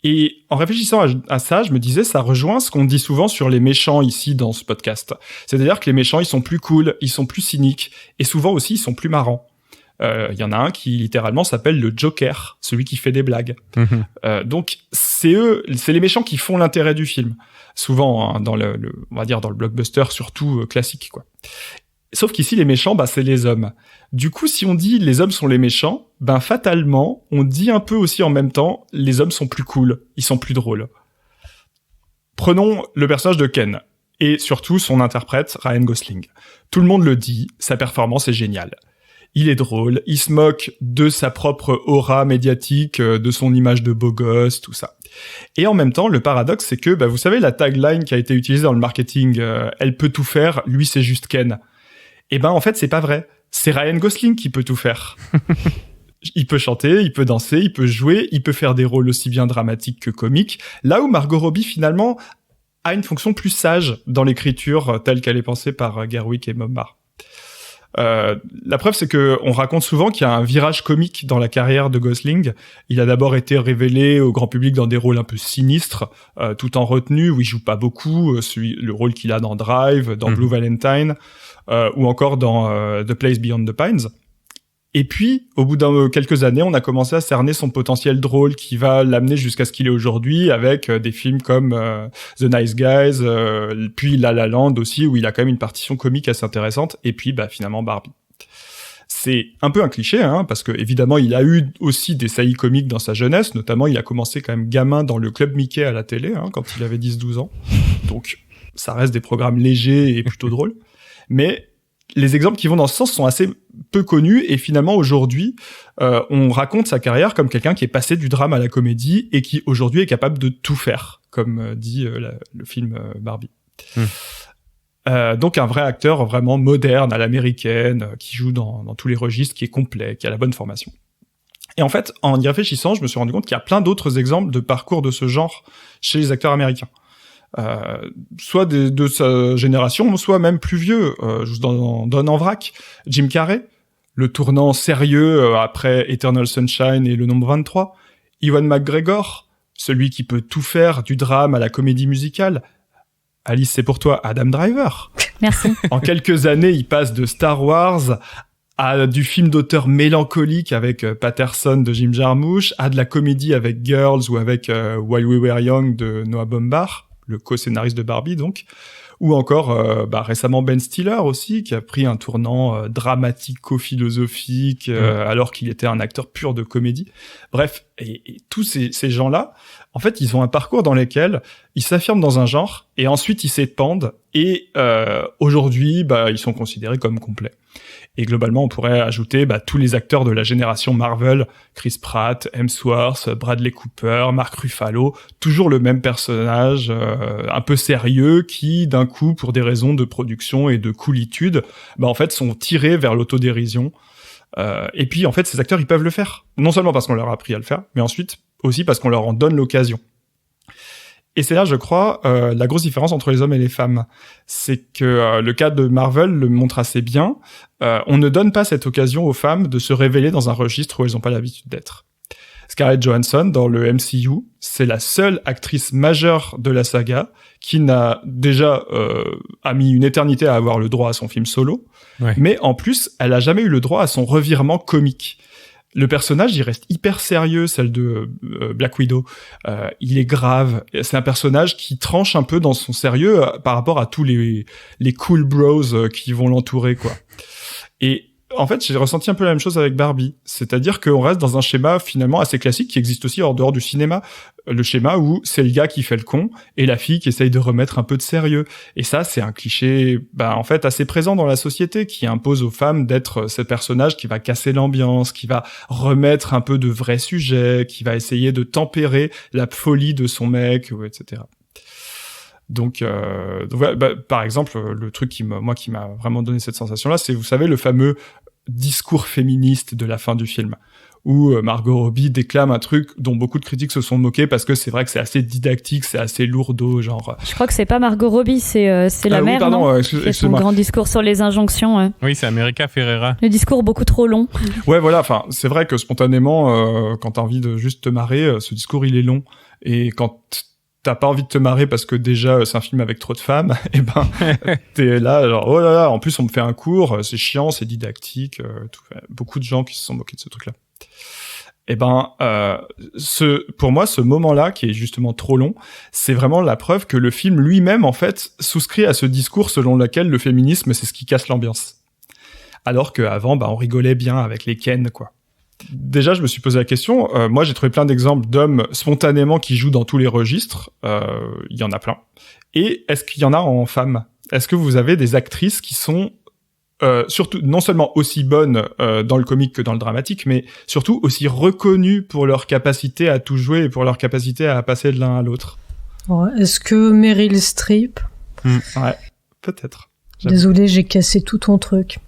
Et en réfléchissant à ça, je me disais, ça rejoint ce qu'on dit souvent sur les méchants ici dans ce podcast. C'est-à-dire que les méchants, ils sont plus cool, ils sont plus cyniques, et souvent aussi, ils sont plus marrants. Il y en a un qui littéralement s'appelle le Joker, celui qui fait des blagues. Donc c'est les méchants qui font l'intérêt du film. Souvent dans on va dire dans le blockbuster surtout classique quoi. Sauf qu'ici les méchants c'est les hommes. Du coup si on dit les hommes sont les méchants, fatalement on dit un peu aussi en même temps les hommes sont plus cool, ils sont plus drôles. Prenons le personnage de Ken et surtout son interprète Ryan Gosling. Tout le monde le dit, sa performance est géniale. Il est drôle, il se moque de sa propre aura médiatique, de son image de beau gosse, tout ça. Et en même temps, le paradoxe, c'est que, vous savez, la tagline qui a été utilisée dans le marketing, elle peut tout faire, lui c'est juste Ken. Et en fait, c'est pas vrai. C'est Ryan Gosling qui peut tout faire. Il peut chanter, il peut danser, il peut jouer, il peut faire des rôles aussi bien dramatiques que comiques. Là où Margot Robbie, finalement, a une fonction plus sage dans l'écriture telle qu'elle est pensée par Gerwig et Mommar. La preuve, c'est que on raconte souvent qu'il y a un virage comique dans la carrière de Gosling. Il a d'abord été révélé au grand public dans des rôles un peu sinistres, tout en retenue, où il joue pas beaucoup, le rôle qu'il a dans Drive, dans Blue Valentine, ou encore dans The Place Beyond the Pines. Et puis, au bout de quelques années, on a commencé à cerner son potentiel drôle qui va l'amener jusqu'à ce qu'il est aujourd'hui avec des films comme The Nice Guys, puis La La Land aussi, où il a quand même une partition comique assez intéressante, et puis finalement Barbie. C'est un peu un cliché, parce que évidemment, il a eu aussi des saillies comiques dans sa jeunesse, notamment il a commencé quand même gamin dans le Club Mickey à la télé, quand il avait 10-12 ans. Donc, ça reste des programmes légers et plutôt drôles. Mais les exemples qui vont dans ce sens sont assez peu connus et finalement aujourd'hui on raconte sa carrière comme quelqu'un qui est passé du drame à la comédie et qui aujourd'hui est capable de tout faire comme dit le film Barbie. Donc un vrai acteur vraiment moderne à l'américaine qui joue dans tous les registres, qui est complet, qui a la bonne formation. Et en fait en y réfléchissant je me suis rendu compte qu'il y a plein d'autres exemples de parcours de ce genre chez les acteurs américains. Soit de sa génération, soit même plus vieux. Je vous donne en vrac. Jim Carrey, le tournant sérieux après Eternal Sunshine et Le Nombre 23. Ewan McGregor, celui qui peut tout faire, du drame à la comédie musicale. Alice, c'est pour toi, Adam Driver. Merci. En quelques années, il passe de Star Wars à du film d'auteur mélancolique avec Patterson de Jim Jarmusch, à de la comédie avec Girls ou avec While We Were Young de Noah Baumbach, le co-scénariste de Barbie donc, ou encore récemment Ben Stiller aussi, qui a pris un tournant dramatico-philosophique alors qu'il était un acteur pur de comédie. Bref, et tous ces gens-là, en fait, ils ont un parcours dans lequel ils s'affirment dans un genre et ensuite ils s'épandent et aujourd'hui, ils sont considérés comme complets. Et globalement, on pourrait ajouter tous les acteurs de la génération Marvel, Chris Pratt, Hemsworth, Bradley Cooper, Mark Ruffalo, toujours le même personnage un peu sérieux qui, d'un coup, pour des raisons de production et de coolitude, en fait, sont tirés vers l'autodérision. Et puis, en fait, ces acteurs, ils peuvent le faire. Non seulement parce qu'on leur a appris à le faire, mais ensuite aussi parce qu'on leur en donne l'occasion. Et c'est là, je crois, la grosse différence entre les hommes et les femmes. C'est que le cas de Marvel le montre assez bien. On ne donne pas cette occasion aux femmes de se révéler dans un registre où elles n'ont pas l'habitude d'être. Scarlett Johansson, dans le MCU, c'est la seule actrice majeure de la saga qui n'a déjà a mis une éternité à avoir le droit à son film solo, mais en plus, elle a jamais eu le droit à son revirement comique. Le personnage, il reste hyper sérieux, celle de Black Widow. Il est grave. C'est un personnage qui tranche un peu dans son sérieux par rapport à tous les cool bros qui vont l'entourer, quoi. Et en fait, j'ai ressenti un peu la même chose avec Barbie. C'est-à-dire qu'on reste dans un schéma finalement assez classique qui existe aussi en dehors du cinéma. Le schéma où c'est le gars qui fait le con et la fille qui essaye de remettre un peu de sérieux. Et ça, c'est un cliché, en fait, assez présent dans la société qui impose aux femmes d'être ce personnage qui va casser l'ambiance, qui va remettre un peu de vrais sujets, qui va essayer de tempérer la folie de son mec, etc. Donc par exemple, le truc qui m'a vraiment donné cette sensation-là, c'est, vous savez, le fameux discours féministe de la fin du film, où Margot Robbie déclame un truc dont beaucoup de critiques se sont moqués parce que c'est vrai que c'est assez didactique, c'est assez lourdeau, genre. Je crois que c'est pas Margot Robbie, c'est la mère, pardon, non qui fait son grand discours sur les injonctions. Ouais. Oui, c'est America Ferrera. Le discours beaucoup trop long. Ouais, voilà. Enfin, c'est vrai que spontanément, quand t'as envie de juste te marrer, ce discours il est long. Et quand t'as pas envie de te marrer parce que déjà c'est un film avec trop de femmes, et ben t'es là genre oh là là. En plus on me fait un cours, c'est chiant, c'est didactique. Tout. Beaucoup de gens qui se sont moqués de ce truc-là. Et ben, pour moi, ce moment-là, qui est justement trop long, c'est vraiment la preuve que le film lui-même, en fait, souscrit à ce discours selon lequel le féminisme, c'est ce qui casse l'ambiance. Alors qu'avant, on rigolait bien avec les Ken, quoi. Déjà, je me suis posé la question. Moi, j'ai trouvé plein d'exemples d'hommes spontanément qui jouent dans tous les registres. Il y en a plein. Et est-ce qu'il y en a en femmes ? Est-ce que vous avez des actrices qui sont surtout non seulement aussi bonnes dans le comique que dans le dramatique, mais surtout aussi reconnues pour leur capacité à tout jouer et pour leur capacité à passer de l'un à l'autre. Ouais, est-ce que Meryl Streep Ouais, peut-être. Désolé, j'ai cassé tout ton truc.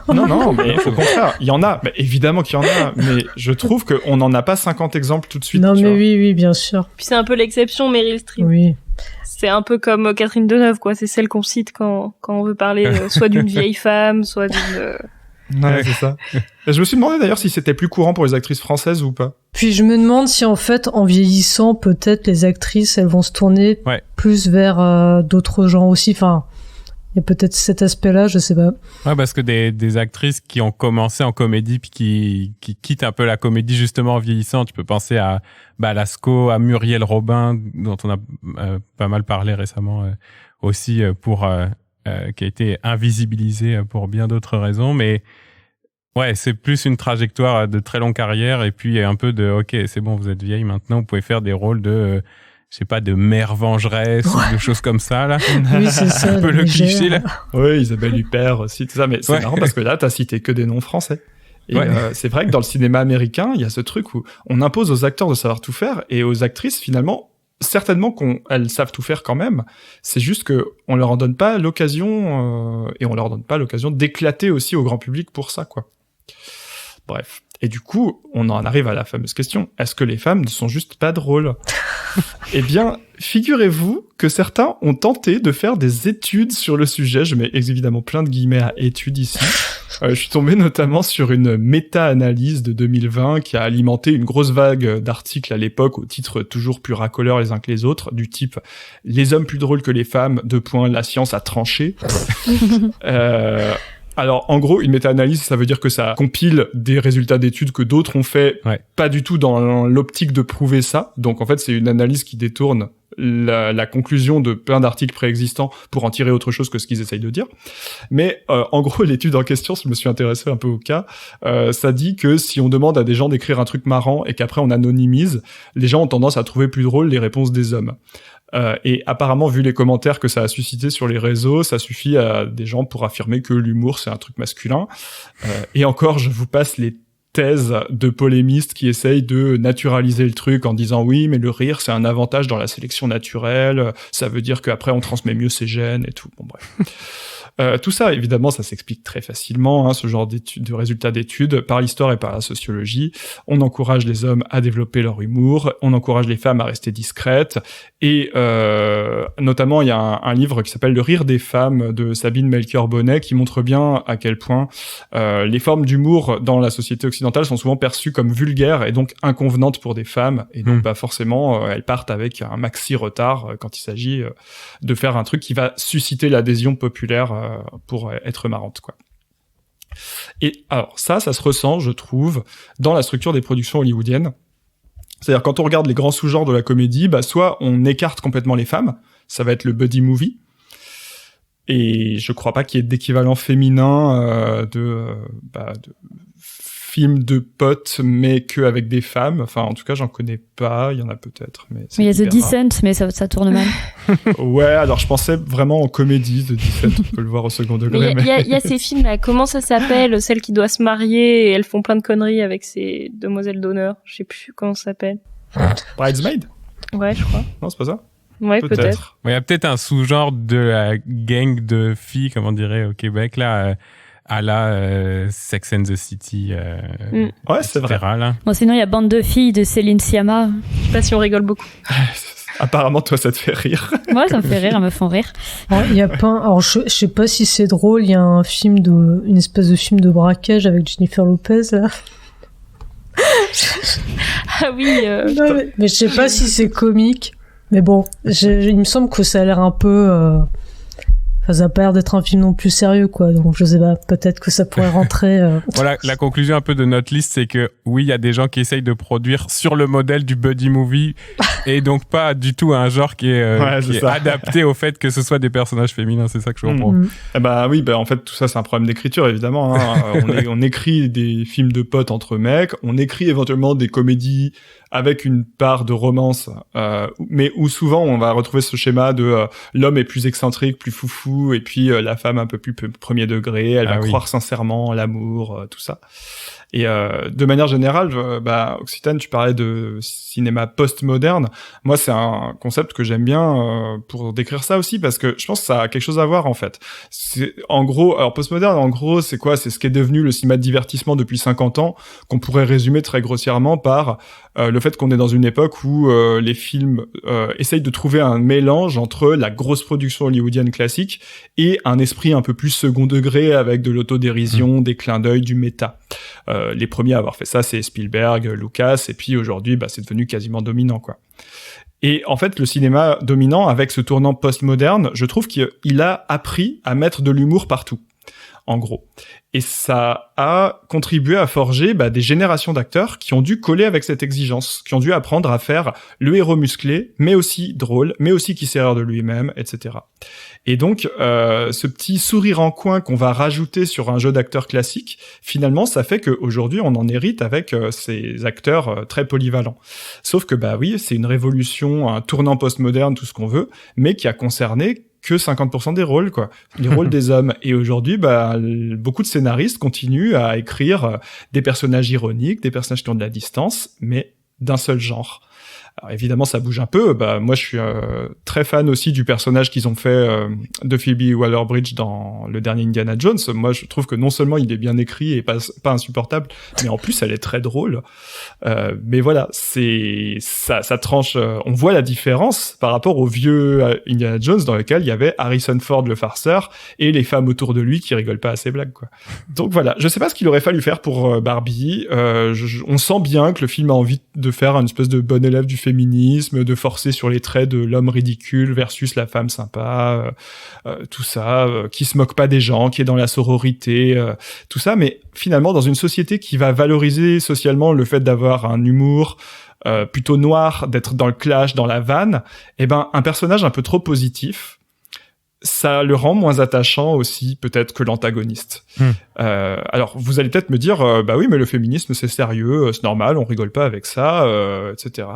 Non, mais au contraire, il y en a. Mais évidemment qu'il y en a, mais je trouve qu'on n'en a pas 50 exemples tout de suite. Non, mais oui, bien sûr. Puis c'est un peu l'exception, Meryl Streep. Oui. C'est un peu comme Catherine Deneuve, quoi. C'est celle qu'on cite quand on veut parler soit d'une vieille femme, soit d'une... Ouais, c'est ça. Je me suis demandé d'ailleurs si c'était plus courant pour les actrices françaises ou pas. Puis je me demande si en fait, en vieillissant, peut-être les actrices, elles vont se tourner plus vers d'autres genres aussi. Enfin, il y a peut-être cet aspect-là, je sais pas. Ouais, parce que des actrices qui ont commencé en comédie puis qui quittent un peu la comédie justement en vieillissant, tu peux penser à Lascaux, à Muriel Robin, dont on a pas mal parlé récemment aussi, qui a été invisibilisée pour bien d'autres raisons, mais ouais, c'est plus une trajectoire de très longue carrière et puis un peu de ok, c'est bon, vous êtes vieille maintenant, vous pouvez faire des rôles de je sais pas, de mère vengeresse ou de choses comme ça, là. Oui, c'est ça. Un peu le cliché, là. Oui, Isabelle Huppert aussi, tout ça. Mais c'est marrant parce que là, t'as cité que des noms français. Et c'est vrai que dans le cinéma américain, il y a ce truc où on impose aux acteurs de savoir tout faire et aux actrices, finalement, certainement qu'elles savent tout faire quand même. C'est juste que on leur en donne pas l'occasion et on leur donne pas l'occasion d'éclater aussi au grand public pour ça, quoi. Bref. Et du coup, on en arrive à la fameuse question. Est-ce que les femmes ne sont juste pas drôles ? Eh bien, figurez-vous que certains ont tenté de faire des études sur le sujet. Je mets évidemment plein de guillemets à études ici. Je suis tombé notamment sur une méta-analyse de 2020 qui a alimenté une grosse vague d'articles à l'époque au titre toujours plus racoleurs les uns que les autres, du type « Les hommes plus drôles que les femmes, : la science a tranché ». Alors, en gros, une méta-analyse, ça veut dire que ça compile des résultats d'études que d'autres ont fait, pas du tout dans l'optique de prouver ça. Donc, en fait, c'est une analyse qui détourne la conclusion de plein d'articles préexistants pour en tirer autre chose que ce qu'ils essayent de dire. Mais, en gros, l'étude en question, je me suis intéressé un peu au cas, ça dit que si on demande à des gens d'écrire un truc marrant et qu'après on anonymise, les gens ont tendance à trouver plus drôle les réponses des hommes. Et apparemment, vu les commentaires que ça a suscité sur les réseaux, ça suffit à des gens pour affirmer que l'humour, c'est un truc masculin. Et encore, je vous passe les thèses de polémistes qui essayent de naturaliser le truc en disant oui, mais le rire, c'est un avantage dans la sélection naturelle, ça veut dire qu'après, on transmet mieux ses gènes et tout. Bon, bref. Tout ça, évidemment, ça s'explique très facilement, hein, ce genre de résultats d'études, par l'histoire et par la sociologie. On encourage les hommes à développer leur humour, on encourage les femmes à rester discrètes, et notamment, il y a un livre qui s'appelle « Le rire des femmes » de Sabine Melchior-Bonnet, qui montre bien à quel point les formes d'humour dans la société occidentale sont souvent perçues comme vulgaires et donc inconvenantes pour des femmes, et donc forcément, elles partent avec un maxi retard quand il s'agit de faire un truc qui va susciter l'adhésion populaire pour être marrante, quoi. Et alors ça se ressent, je trouve, dans la structure des productions hollywoodiennes. C'est-à-dire quand on regarde les grands sous-genres de la comédie, soit on écarte complètement les femmes, ça va être le buddy movie, et je crois pas qu'il y ait d'équivalent féminin de films de potes, mais que avec des femmes. Enfin, en tout cas, j'en connais pas. Il y en a peut-être, mais il y a The Descent, mais ça tourne mal. Ouais, alors je pensais vraiment en comédie, The Descent. On peut le voir au second degré. Il y a ces films là. Comment ça s'appelle ? Celle qui doit se marier et elles font plein de conneries avec ses demoiselles d'honneur. Je sais plus comment ça s'appelle. Bridesmaid ? Ouais, je crois. Non, c'est pas ça ? Ouais, peut-être. Il y a peut-être un sous-genre de la gang de filles, comme on dirait au Québec là. à la Sex and the City, Ouais, c'est vrai. là. Bon, sinon, il y a Bande de filles de Céline Sciamma. Je sais pas si on rigole beaucoup. Apparemment, toi, ça te fait rire. Moi, ça me fait rire, elles me font rire. Alors, il y a pas, alors je sais pas si c'est drôle, il y a une espèce de film de braquage avec Jennifer Lopez, là. Ah oui. Non, mais je sais pas si c'est comique. Mais bon, il me semble que ça a l'air un peu, enfin, ça a pas l'air d'être un film non plus sérieux, quoi. Donc, je sais pas, peut-être que ça pourrait rentrer. Voilà, la conclusion un peu de notre liste, c'est que oui, il y a des gens qui essayent de produire sur le modèle du buddy movie et donc pas du tout un genre qui est adapté au fait que ce soit des personnages féminins. C'est ça que je comprends. Eh bah oui, en fait, tout ça, c'est un problème d'écriture, évidemment. Hein. On écrit des films de potes entre mecs, on écrit éventuellement des comédies avec une part de romance, mais où souvent on va retrouver ce schéma de l'homme est plus excentrique, plus foufou, et puis la femme un peu plus premier degré, elle va croire sincèrement à l'amour, tout ça. Et de manière générale, Occitane, tu parlais de cinéma post-moderne. Moi, c'est un concept que j'aime bien pour décrire ça aussi, parce que je pense que ça a quelque chose à voir, en fait. C'est, en gros, alors post-moderne, en gros, c'est quoi? C'est ce qui est devenu le cinéma de divertissement depuis 50 ans, qu'on pourrait résumer très grossièrement par le fait qu'on est dans une époque où les films essayent de trouver un mélange entre la grosse production hollywoodienne classique et un esprit un peu plus second degré avec de l'autodérision, des clins d'œil, du méta. Les premiers à avoir fait ça, c'est Spielberg, Lucas, et puis aujourd'hui, c'est devenu quasiment dominant, quoi. Et en fait, le cinéma dominant, avec ce tournant post-moderne, je trouve qu'il a appris à mettre de l'humour partout, en gros. Et ça a contribué à forger des générations d'acteurs qui ont dû coller avec cette exigence, qui ont dû apprendre à faire le héros musclé, mais aussi drôle, mais aussi qui sert de lui-même, etc. Et donc, ce petit sourire en coin qu'on va rajouter sur un jeu d'acteurs classique, finalement, ça fait qu'aujourd'hui, on en hérite avec ces acteurs très polyvalents. Sauf que, oui, c'est une révolution, un tournant postmoderne, tout ce qu'on veut, mais qui a concerné que 50% des rôles, quoi. Les rôles des hommes. Et aujourd'hui, beaucoup de scénaristes continuent à écrire des personnages ironiques, des personnages qui ont de la distance, mais d'un seul genre. Alors évidemment, ça bouge un peu. Moi, je suis très fan aussi du personnage qu'ils ont fait de Phoebe Waller-Bridge dans le dernier Indiana Jones. Moi, je trouve que non seulement il est bien écrit et pas insupportable, mais en plus, elle est très drôle. Mais voilà, c'est ça tranche. On voit la différence par rapport au vieux Indiana Jones dans lequel il y avait Harrison Ford le farceur et les femmes autour de lui qui rigolent pas à ses blagues, quoi. Donc voilà, je sais pas ce qu'il aurait fallu faire pour Barbie. On sent bien que le film a envie de faire une espèce de bon élève du féminisme, de forcer sur les traits de l'homme ridicule versus la femme sympa, tout ça, qui se moque pas des gens, qui est dans la sororité, tout ça, mais finalement dans une société qui va valoriser socialement le fait d'avoir un humour plutôt noir, d'être dans le clash, dans la vanne, un personnage un peu trop positif, ça le rend moins attachant aussi peut-être que l'antagoniste. Alors vous allez peut-être me dire oui, mais le féminisme c'est sérieux, c'est normal, on rigole pas avec ça, etc.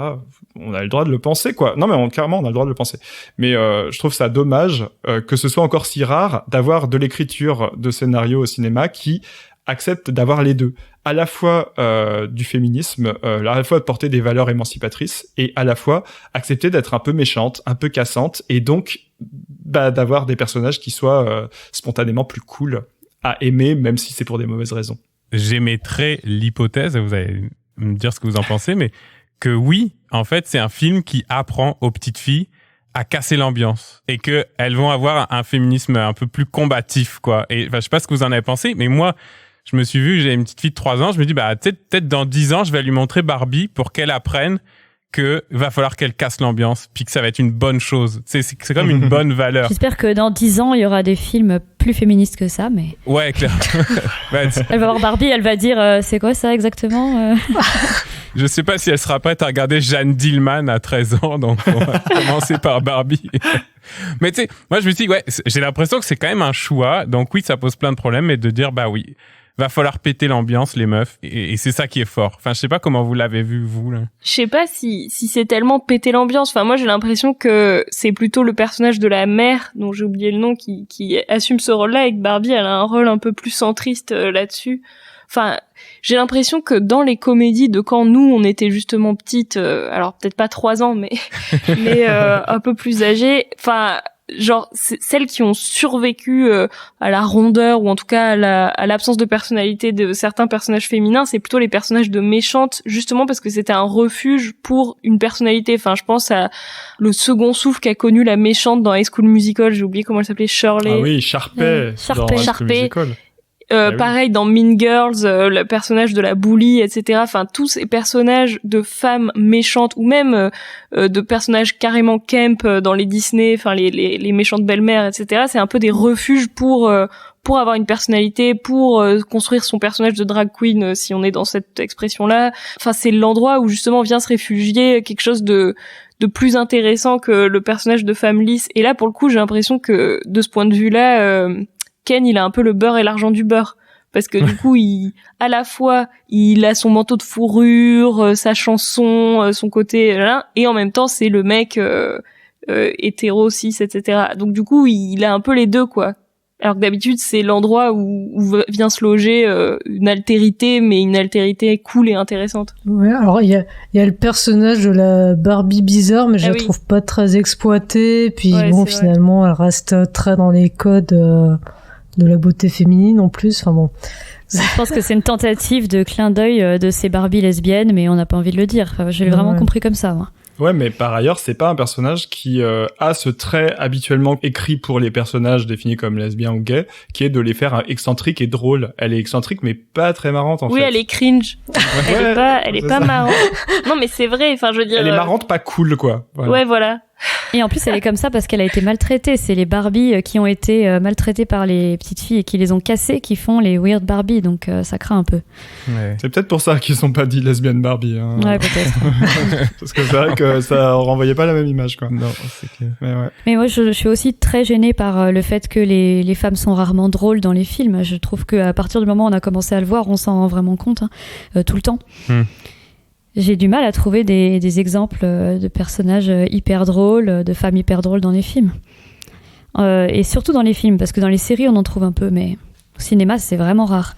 On a le droit de le penser, quoi. Non mais clairement on a le droit de le penser. Mais je trouve ça dommage que ce soit encore si rare d'avoir de l'écriture de scénario au cinéma qui accepte d'avoir les deux, à la fois du féminisme, à la fois de porter des valeurs émancipatrices et à la fois accepter d'être un peu méchante, un peu cassante, et donc d'avoir des personnages qui soient spontanément plus cool à aimer, même si c'est pour des mauvaises raisons. J'émettrais l'hypothèse, vous allez me dire ce que vous en pensez, mais que oui, en fait, c'est un film qui apprend aux petites filles à casser l'ambiance et que elles vont avoir un féminisme un peu plus combatif, quoi. Et je sais pas ce que vous en avez pensé, mais moi, je me suis vu, j'ai une petite fille de 3 ans, je me dis, peut-être dans 10 ans, je vais lui montrer Barbie pour qu'elle apprenne que va falloir qu'elle casse l'ambiance, puis que ça va être une bonne chose. C'est comme une bonne valeur. J'espère que dans 10 ans, il y aura des films plus féministes que ça, mais... Ouais, clair. Elle va voir Barbie, elle va dire, c'est quoi ça exactement Je sais pas si elle sera prête à regarder Jeanne Dillman à 13 ans, donc on va commencer par Barbie. Mais tu sais, moi je me dis, j'ai l'impression que c'est quand même un choix, donc oui, ça pose plein de problèmes, mais de dire, oui, va falloir péter l'ambiance, les meufs, et c'est ça qui est fort. Enfin, je sais pas comment vous l'avez vu, vous, là. Je sais pas si c'est tellement péter l'ambiance. Enfin, moi, j'ai l'impression que c'est plutôt le personnage de la mère, dont j'ai oublié le nom, qui assume ce rôle-là, et que Barbie, elle a un rôle un peu plus centriste là-dessus. Enfin, j'ai l'impression que dans les comédies de quand nous, on était justement petites, alors peut-être pas 3 ans, mais un peu plus âgées, enfin... genre celles qui ont survécu à la rondeur ou en tout cas à l'absence de personnalité de certains personnages féminins, c'est plutôt les personnages de méchantes, justement parce que c'était un refuge pour une personnalité. Enfin, je pense à le second souffle qu'a connu la méchante dans High School Musical, j'ai oublié comment elle s'appelait, Shirley. Ah oui, Sharpay. Dans High School Musical. Pareil dans Mean Girls, le personnage de la bully, etc. Enfin, tous ces personnages de femmes méchantes ou même de personnages carrément camp dans les Disney, enfin les méchantes belles-mères, etc. C'est un peu des refuges pour avoir une personnalité, pour construire son personnage de drag queen, si on est dans cette expression-là. Enfin, c'est l'endroit où justement vient se réfugier quelque chose de plus intéressant que le personnage de femme lisse. Et là, pour le coup, j'ai l'impression que de ce point de vue-là, Ken, il a un peu le beurre et l'argent du beurre. Parce que du coup, à la fois, il a son manteau de fourrure, sa chanson, son côté, là, et en même temps, c'est le mec hétéro, cis, etc. Donc du coup, il a un peu les deux, quoi. Alors que d'habitude, c'est l'endroit où vient se loger une altérité, mais une altérité cool et intéressante. Ouais, alors il y a le personnage de la Barbie bizarre, mais je la trouve pas très exploitée. Puis bon, finalement, elle reste très dans les codes de la beauté féminine en plus. Enfin bon. Je pense que c'est une tentative de clin d'œil de ces Barbie lesbiennes, mais on n'a pas envie de le dire. Enfin, je l'ai vraiment compris comme ça, moi. Ouais, mais par ailleurs, c'est pas un personnage qui a ce trait habituellement écrit pour les personnages définis comme lesbiens ou gays, qui est de les faire excentriques et drôles. Elle est excentrique, mais pas très marrante en fait. Oui, elle est cringe. Elle est pas marrante. Non, mais c'est vrai. Enfin, je veux dire. Elle est marrante, pas cool, quoi. Voilà. Ouais, voilà. Et en plus, elle est comme ça parce qu'elle a été maltraitée. C'est les Barbie qui ont été maltraitées par les petites filles et qui les ont cassées qui font les weird Barbie. Donc, ça craint un peu. Ouais. C'est peut-être pour ça qu'ils sont pas dit lesbiennes Barbie. Hein. Ouais, peut-être. Parce que c'est vrai que ça renvoyait pas la même image, quoi. Non, c'est clair. Mais moi, je suis aussi très gênée par le fait que les femmes sont rarement drôles dans les films. Je trouve qu'à partir du moment où on a commencé à le voir, on s'en rend vraiment compte tout le temps. J'ai du mal à trouver des exemples de personnages hyper drôles, de femmes hyper drôles dans les films. Et surtout dans les films, parce que dans les séries, on en trouve un peu, mais au cinéma, c'est vraiment rare.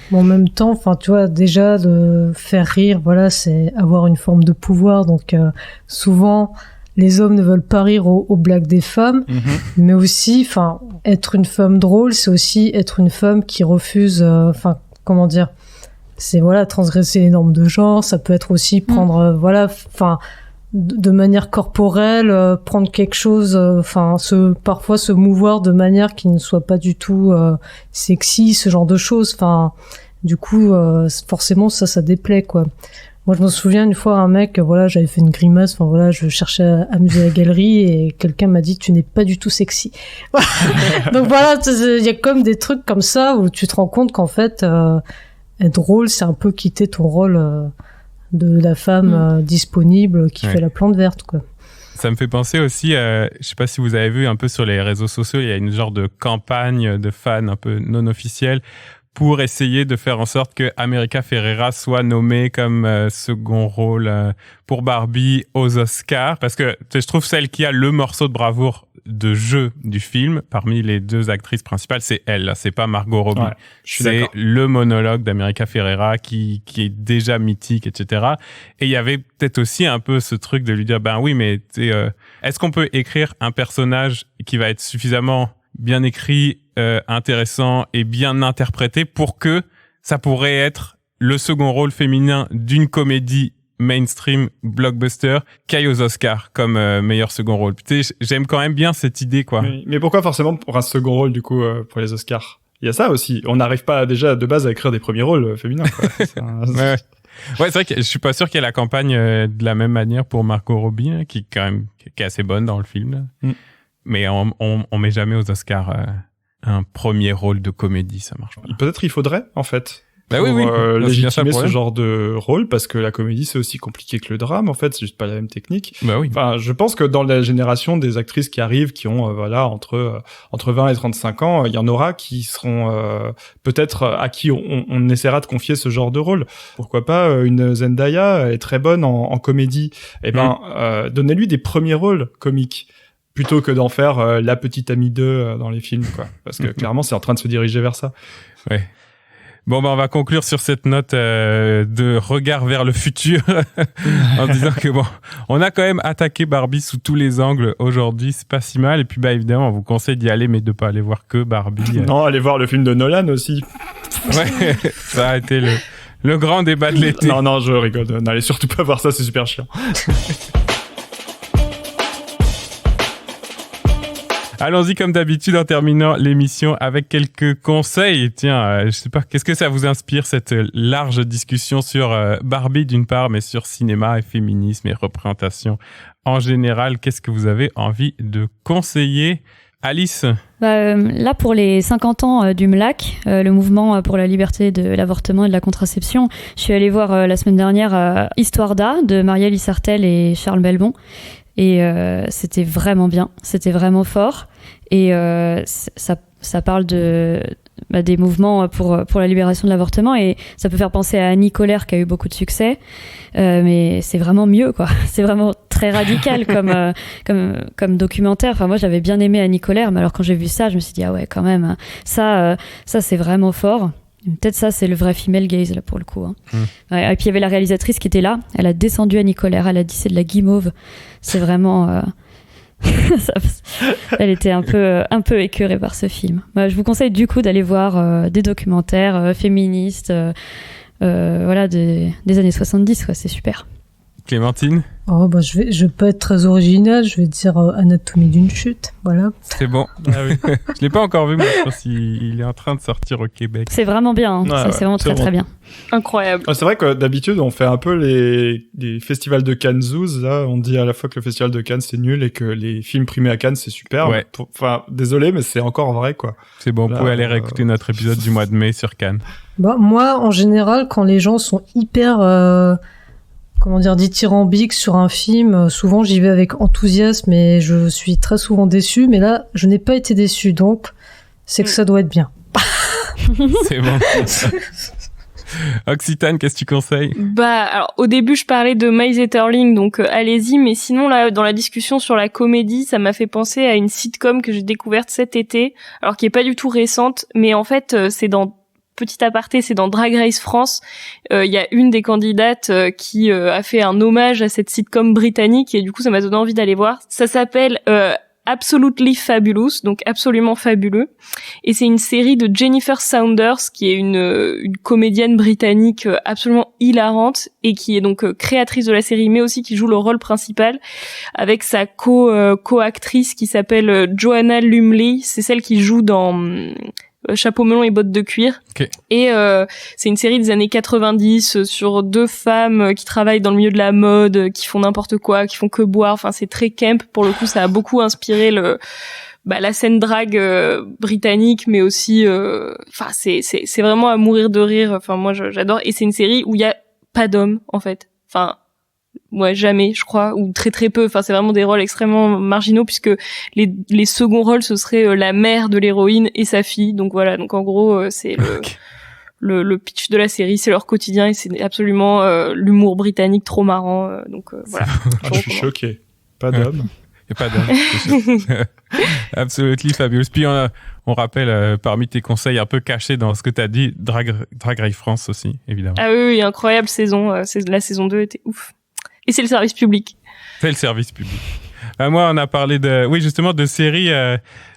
Bon, en même temps, enfin, tu vois, déjà, de faire rire, voilà, c'est avoir une forme de pouvoir. Donc, souvent, les hommes ne veulent pas rire aux blagues des femmes, mais aussi, enfin, être une femme drôle, c'est aussi être une femme qui refuse, enfin, comment dire, c'est voilà transgresser les normes de genre. Ça peut être aussi prendre voilà, enfin de manière corporelle, prendre quelque chose, enfin parfois se mouvoir de manière qui ne soit pas du tout sexy, ce genre de choses. Enfin du coup forcément ça déplaît, quoi. Moi je me souviens une fois un mec, voilà, j'avais fait une grimace, enfin voilà, je cherchais à amuser la galerie et quelqu'un m'a dit tu n'es pas du tout sexy. Donc voilà, il y a comme des trucs comme ça où tu te rends compte qu'en fait être drôle, c'est un peu quitter ton rôle de la femme disponible qui fait la plante verte, quoi. Ça me fait penser aussi, je sais pas si vous avez vu un peu sur les réseaux sociaux, il y a une genre de campagne de fans un peu non officielle pour essayer de faire en sorte que America Ferrera soit nommée comme second rôle pour Barbie aux Oscars, parce que je trouve celle qui a le morceau de bravoure de jeu du film parmi les deux actrices principales, c'est elle, là, c'est pas Margot Robbie. Ouais, c'est le monologue d'America Ferrera qui est déjà mythique, etc. Et il y avait peut-être aussi un peu ce truc de lui dire, ben oui, mais est-ce qu'on peut écrire un personnage qui va être suffisamment bien écrit, intéressant et bien interprété pour que ça pourrait être le second rôle féminin d'une comédie mainstream blockbuster qu'aille aux Oscars comme meilleur second rôle. J'aime quand même bien cette idée, quoi. Mais pourquoi forcément pour un second rôle, du coup, pour les Oscars? Il y a ça aussi. On n'arrive pas déjà de base à écrire des premiers rôles féminins, quoi. Ouais, c'est vrai que je suis pas sûr qu'il y ait la campagne de la même manière pour Margot Robbie, hein, qui quand même qui est assez bonne dans le film. Là. Mais on met jamais aux Oscars un premier rôle de comédie, ça marche pas. Peut-être il faudrait, en fait. Bah oui, légitimer ce genre de rôle, parce que la comédie c'est aussi compliqué que le drame, en fait, c'est juste pas la même technique. Bah oui. Enfin, je pense que dans la génération des actrices qui arrivent, qui ont voilà entre 20 et 35 ans, il y en aura qui seront peut-être à qui on essaiera de confier ce genre de rôle. Pourquoi pas une Zendaya, elle est très bonne en comédie. Eh ben, donnez-lui des premiers rôles comiques plutôt que d'en faire la petite amie d'eux dans les films, quoi. Parce que clairement, c'est en train de se diriger vers ça. Ouais. Bon, on va conclure sur cette note de regard vers le futur en disant que on a quand même attaqué Barbie sous tous les angles aujourd'hui, c'est pas si mal. Et puis, évidemment, on vous conseille d'y aller, mais de pas aller voir que Barbie. Non, allez voir le film de Nolan aussi. Ouais, ça a été le grand débat de l'été. Non, je rigole. N'allez surtout pas voir ça, c'est super chiant. Allons-y comme d'habitude en terminant l'émission avec quelques conseils. Tiens, je sais pas, qu'est-ce que ça vous inspire cette large discussion sur Barbie d'une part, mais sur cinéma et féminisme et représentation en général. Qu'est-ce que vous avez envie de conseiller, Alice? Là, pour les 50 ans du MLAC, le mouvement pour la liberté de l'avortement et de la contraception, je suis allée voir la semaine dernière Histoire d'A de Marielle Issartel et Charles Belbon. Et c'était vraiment bien, c'était vraiment fort. Et ça parle des mouvements pour la libération de l'avortement. Et ça peut faire penser à Annie Colère qui a eu beaucoup de succès. Mais c'est vraiment mieux, quoi. C'est vraiment très radical comme documentaire. Enfin, moi, j'avais bien aimé Annie Colère, mais alors quand j'ai vu ça, je me suis dit, ah ouais, quand même, ça c'est vraiment fort. Peut-être ça, c'est le vrai female gaze, là, pour le coup. Hein. Ouais, et puis, il y avait la réalisatrice qui était là. Elle a descendu Annie Colère. Elle a dit, c'est de la guimauve. C'est vraiment... Elle était un peu écœurée par ce film. Je vous conseille, du coup, d'aller voir des documentaires féministes des années 70. Quoi. C'est super. Clémentine? Je vais pas être très original, je vais dire Anatomie d'une chute, voilà. C'est bon. Ah oui. Je l'ai pas encore vu, mais je pense qu'il est en train de sortir au Québec. C'est vraiment bien, hein. C'est vraiment très très bien. Incroyable. C'est vrai que d'habitude on fait un peu les festivals de Cannes Zouz, là on dit à la fois que le festival de Cannes c'est nul et que les films primés à Cannes c'est super. Ouais. Enfin, désolé mais c'est encore vrai quoi. C'est bon, vous pouvez aller réécouter notre épisode du mois de mai sur Cannes. Moi en général quand les gens sont hyper dithyrambique sur un film. Souvent, j'y vais avec enthousiasme et je suis très souvent déçue. Mais là, je n'ai pas été déçue, donc c'est que ça doit être bien. C'est bon. Occitane, qu'est-ce que tu conseilles? Alors, au début, je parlais de Maïs Etterling, donc allez-y. Mais sinon, là, dans la discussion sur la comédie, ça m'a fait penser à une sitcom que j'ai découverte cet été, alors qui est pas du tout récente, mais en fait, c'est dans petit aparté, c'est dans Drag Race France. Il y a une des candidates qui a fait un hommage à cette sitcom britannique et du coup, ça m'a donné envie d'aller voir. Ça s'appelle Absolutely Fabulous, donc absolument fabuleux. Et c'est une série de Jennifer Saunders, qui est une comédienne britannique absolument hilarante et qui est donc créatrice de la série, mais aussi qui joue le rôle principal avec sa co-actrice qui s'appelle Joanna Lumley. C'est celle qui joue dans Chapeau melon et bottes de cuir. Okay. Et c'est une série des années 90 sur deux femmes qui travaillent dans le milieu de la mode, qui font n'importe quoi, qui font que boire. Enfin, c'est très camp. Pour le coup, ça a beaucoup inspiré la scène drague britannique, mais aussi c'est vraiment à mourir de rire. Enfin, moi j'adore. Et c'est une série où il y a pas d'hommes en fait. Enfin, ouais, jamais, je crois, ou très très peu. Enfin, c'est vraiment des rôles extrêmement marginaux puisque les seconds rôles ce serait la mère de l'héroïne et sa fille. Donc voilà. Donc en gros, c'est le pitch de la série, c'est leur quotidien et c'est absolument l'humour britannique trop marrant. Voilà. Je suis choqué. Pas d'homme. Et pas d'homme. Absolutely fabulous. Puis on rappelle parmi tes conseils un peu cachés dans ce que t'as dit, Drag Race France aussi, évidemment. Ah oui, incroyable saison. La saison 2 était ouf. Et c'est le service public. C'est le service public. Moi, on a parlé justement de séries.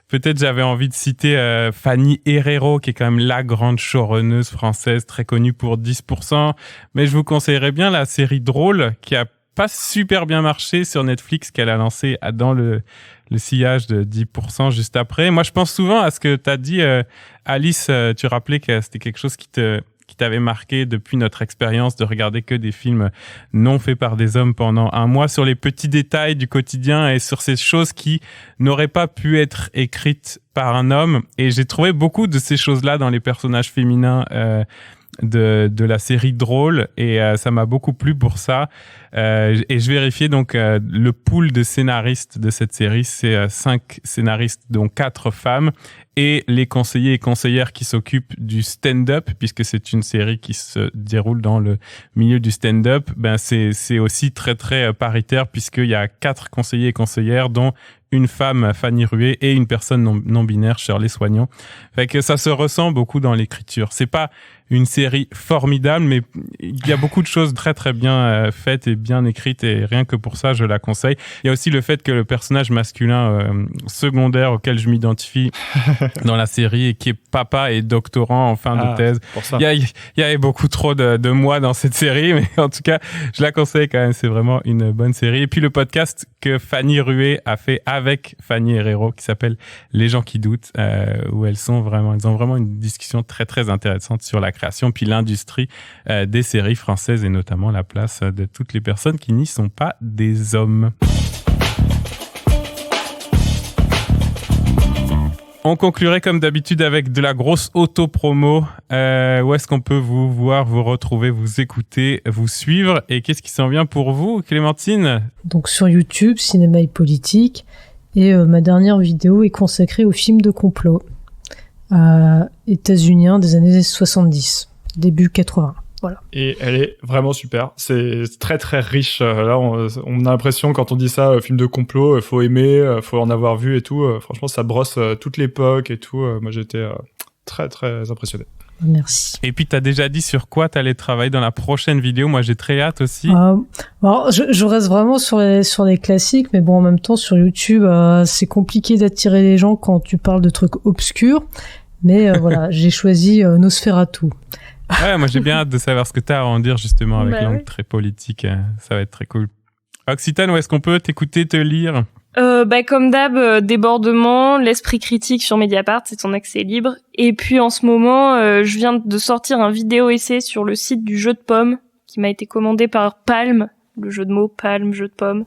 Peut-être j'avais envie de citer Fanny Herrero, qui est quand même la grande showrunneuse française, très connue pour 10%. Mais je vous conseillerais bien la série Drôle, qui a pas super bien marché sur Netflix, qu'elle a lancé dans le sillage de 10% juste après. Moi, je pense souvent à ce que t'as dit, Alice. Tu rappelais que c'était quelque chose qui t'avait marqué depuis notre expérience de regarder que des films non faits par des hommes pendant un mois, sur les petits détails du quotidien et sur ces choses qui n'auraient pas pu être écrites par un homme. Et j'ai trouvé beaucoup de ces choses-là dans les personnages féminins de la série Drôle, et ça m'a beaucoup plu pour ça. Et je vérifiais donc le pool de scénaristes de cette série, c'est 5 scénaristes, dont 4 femmes, et les conseillers et conseillères qui s'occupent du stand-up, puisque c'est une série qui se déroule dans le milieu du stand-up. C'est aussi très très paritaire, puisqu'il y a 4 conseillers et conseillères, dont une femme, Fanny Rué, et une personne non binaire, Shirley Soignon. Fait que ça se ressent beaucoup dans l'écriture. C'est pas une série formidable, mais il y a beaucoup de choses très très bien faites et bien écrites, et rien que pour ça, je la conseille. Il y a aussi le fait que le personnage masculin secondaire auquel je m'identifie dans la série, et qui est papa et doctorant en fin de thèse. Pour ça. Il y avait beaucoup trop de moi dans cette série, mais en tout cas, je la conseille quand même. C'est vraiment une bonne série. Et puis le podcast que Fanny Rué a fait avec Fanny Herrero, qui s'appelle Les gens qui doutent, où elles ont vraiment une discussion très très intéressante sur la création puis l'industrie des séries françaises, et notamment la place de toutes les personnes qui n'y sont pas des hommes. On conclurait comme d'habitude avec de la grosse auto-promo. Où est-ce qu'on peut vous voir, vous retrouver, vous écouter, vous suivre, et qu'est-ce qui s'en vient pour vous, Clémentine? Donc sur YouTube, Cinéma et Politique, et ma dernière vidéo est consacrée au film de complot états-unien des années 70, début 80. Voilà. Et elle est vraiment super. C'est très très riche. Là, on a l'impression, quand on dit ça, film de complot, faut aimer, faut en avoir vu et tout. Franchement, ça brosse toute l'époque et tout. Moi, j'étais très très impressionné. Merci. Et puis, t'as déjà dit sur quoi t'allais travailler dans la prochaine vidéo. Moi, j'ai très hâte aussi. Alors, je reste vraiment sur les classiques, mais bon, en même temps, sur YouTube, c'est compliqué d'attirer les gens quand tu parles de trucs obscurs. Mais voilà, j'ai choisi Nosferatu. Ouais, moi j'ai bien hâte de savoir ce que t'as à en dire justement avec l'angle très politique. Ça va être très cool. Occitane, où est-ce qu'on peut t'écouter, te lire? Comme d'hab, Débordement, l'esprit critique sur Mediapart, c'est son accès libre. Et puis en ce moment, je viens de sortir un vidéo-essai sur le site du jeu de pommes qui m'a été commandé par Palm, le jeu de mots Palm, jeu de pommes,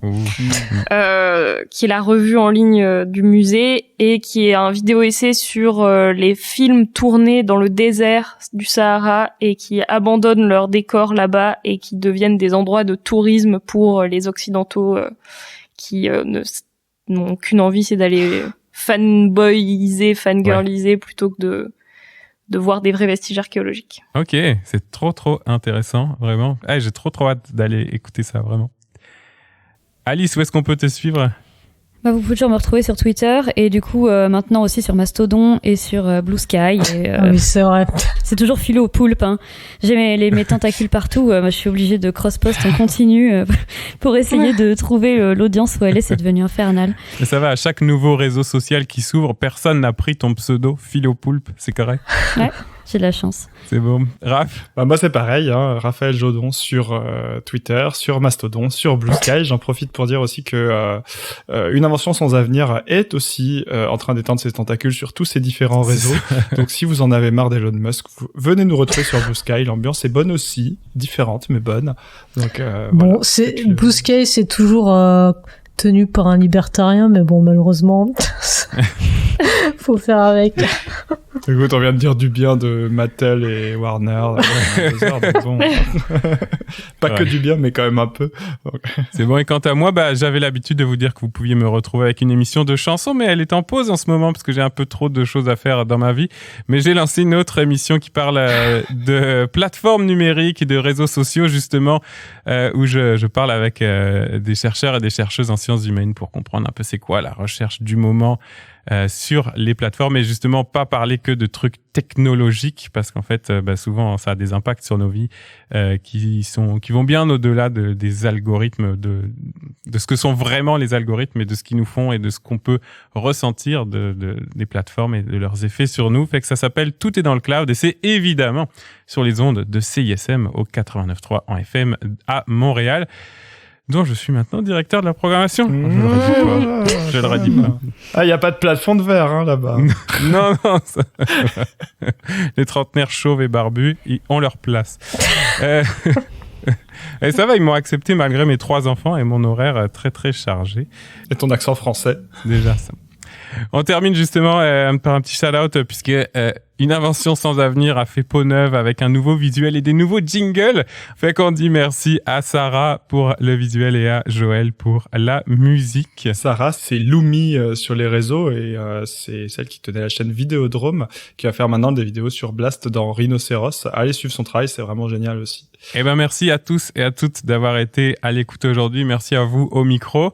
qui est la revue en ligne du musée, et qui est un vidéo-essai sur les films tournés dans le désert du Sahara et qui abandonnent leur décor là-bas et qui deviennent des endroits de tourisme pour les Occidentaux qui n'ont qu'une envie, c'est d'aller fanboyiser, fangirliser plutôt que de voir des vrais vestiges archéologiques. Ok, c'est trop intéressant, vraiment. J'ai trop hâte d'aller écouter ça, vraiment. Alice, où est-ce qu'on peut te suivre? Vous pouvez toujours me retrouver sur Twitter, et du coup maintenant aussi sur Mastodon et sur Blue Sky. Oui, c'est vrai. C'est toujours philo au poulpe. Hein. J'ai mes tentacules partout. Moi, je suis obligée de cross-post en continu pour essayer de trouver l'audience où elle est. C'est devenu infernal. Mais ça va, à chaque nouveau réseau social qui s'ouvre, personne n'a pris ton pseudo philo poulpe, c'est correct? Ouais. J'ai de la chance. C'est bon. Raph? Moi, c'est pareil, hein, Raphaël Jodon sur Twitter, sur Mastodon, sur Blue Sky. J'en profite pour dire aussi que Une invention sans avenir est aussi en train d'étendre ses tentacules sur tous ces différents réseaux. Donc, si vous en avez marre d'Elon Musk, venez nous retrouver sur Blue Sky. L'ambiance est bonne aussi, différente, mais bonne. Donc, bon, voilà. Blue Sky, c'est toujours tenu par un libertarien, mais bon, malheureusement, faut faire avec. Écoute, on vient de dire du bien de Mattel et Warner. Donc bon, pas que du bien, mais quand même un peu. Donc. C'est bon. Et quant à moi, j'avais l'habitude de vous dire que vous pouviez me retrouver avec une émission de chansons, mais elle est en pause en ce moment parce que j'ai un peu trop de choses à faire dans ma vie. Mais j'ai lancé une autre émission qui parle de plateformes numériques et de réseaux sociaux, justement, où je parle avec des chercheurs et des chercheuses en sciences humaines pour comprendre un peu c'est quoi la recherche du moment sur les plateformes, et justement pas parler que de trucs technologiques, parce qu'en fait souvent ça a des impacts sur nos vies qui vont bien au-delà des algorithmes, de ce que sont vraiment les algorithmes, et de ce qu'ils nous font et de ce qu'on peut ressentir des plateformes et de leurs effets sur nous. Fait que ça s'appelle Tout est dans le cloud, et c'est évidemment sur les ondes de CISM au 89.3 en FM à Montréal, dont je suis maintenant directeur de la programmation. Je le redis pas. Ah, il n'y a pas de plafond de verre, hein, là-bas. Non. Les trentenaires chauves et barbus, ils ont leur place. Et ça va, ils m'ont accepté malgré mes 3 enfants et mon horaire très très chargé. Et ton accent français. Déjà ça. On termine justement par un petit shout-out, puisque Une invention sans avenir a fait peau neuve avec un nouveau visuel et des nouveaux jingles. Fait qu'on dit merci à Sarah pour le visuel et à Joël pour la musique. Sarah, c'est Lumi sur les réseaux, et c'est celle qui tenait la chaîne Vidéodrome, qui va faire maintenant des vidéos sur Blast dans Rhinocéros. Allez suivre son travail, c'est vraiment génial aussi. Eh ben merci à tous et à toutes d'avoir été à l'écoute aujourd'hui. Merci à vous au micro.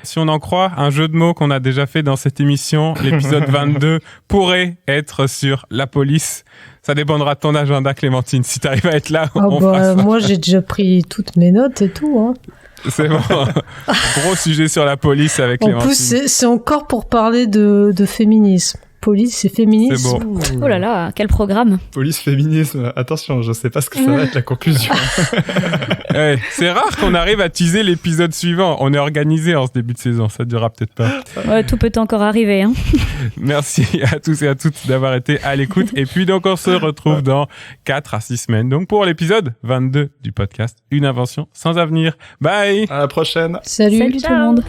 Si on en croit un jeu de mots qu'on a déjà fait dans cette émission, l'épisode 22 pourrait être sur la la police. Ça dépendra de ton agenda, Clémentine. Si t'arrives à être là, on fera ça. Moi, j'ai déjà pris toutes mes notes et tout. Hein. C'est bon. Gros sujet sur la police avec En Clémentine. plus, c'est encore pour parler de féminisme. Police et féminisme. C'est bon. Oh là là, quel programme. Police, féminisme, attention, je sais pas ce que ça va être la conclusion. Ouais, c'est rare qu'on arrive à teaser l'épisode suivant. On est organisé en ce début de saison, ça durera peut-être pas. Ouais, tout peut encore arriver. Hein. Merci à tous et à toutes d'avoir été à l'écoute. Et puis donc on se retrouve dans 4 à 6 semaines. Donc pour l'épisode 22 du podcast Une invention sans avenir. Bye. À la prochaine. Salut Salut tout le monde.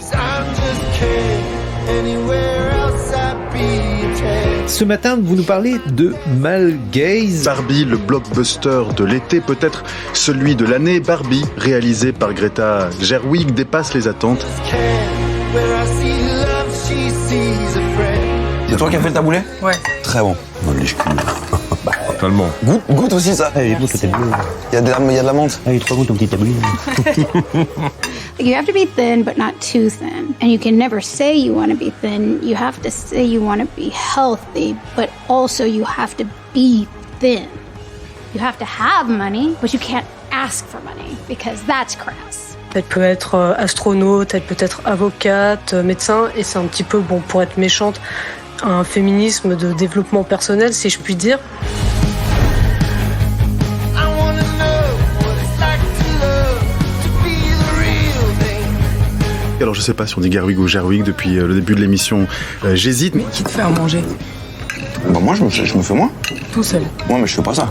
Ce matin, vous nous parlez de Malgaze. Barbie, le blockbuster de l'été, peut-être celui de l'année. Barbie, réalisé par Greta Gerwig, dépasse les attentes. C'est toi qui as fait le taboulet? Ouais. Très bon. Non, le lèche-cul. Totalement. Goûte aussi ça. Allez, goûte, c'est mieux. Il y a de la menthe. Allez, 3 gouttes au petit tablier. You have to be thin, but not too thin. And you can never say you want to be thin. You have to say you want to be healthy, but also you have to be thin. You have to have money, but you can't ask for money because that's crass. Elle peut être astronaute, elle peut être avocate, médecin, et c'est un petit peu, bon, pour être méchante, un féminisme de développement personnel, si je puis dire. Alors je sais pas si on dit Gerwig ou Gerwig depuis le début de l'émission, j'hésite. Mais qui te fait à manger? Bah moi je me fais moi. Tout seul. Moi mais je fais pas ça.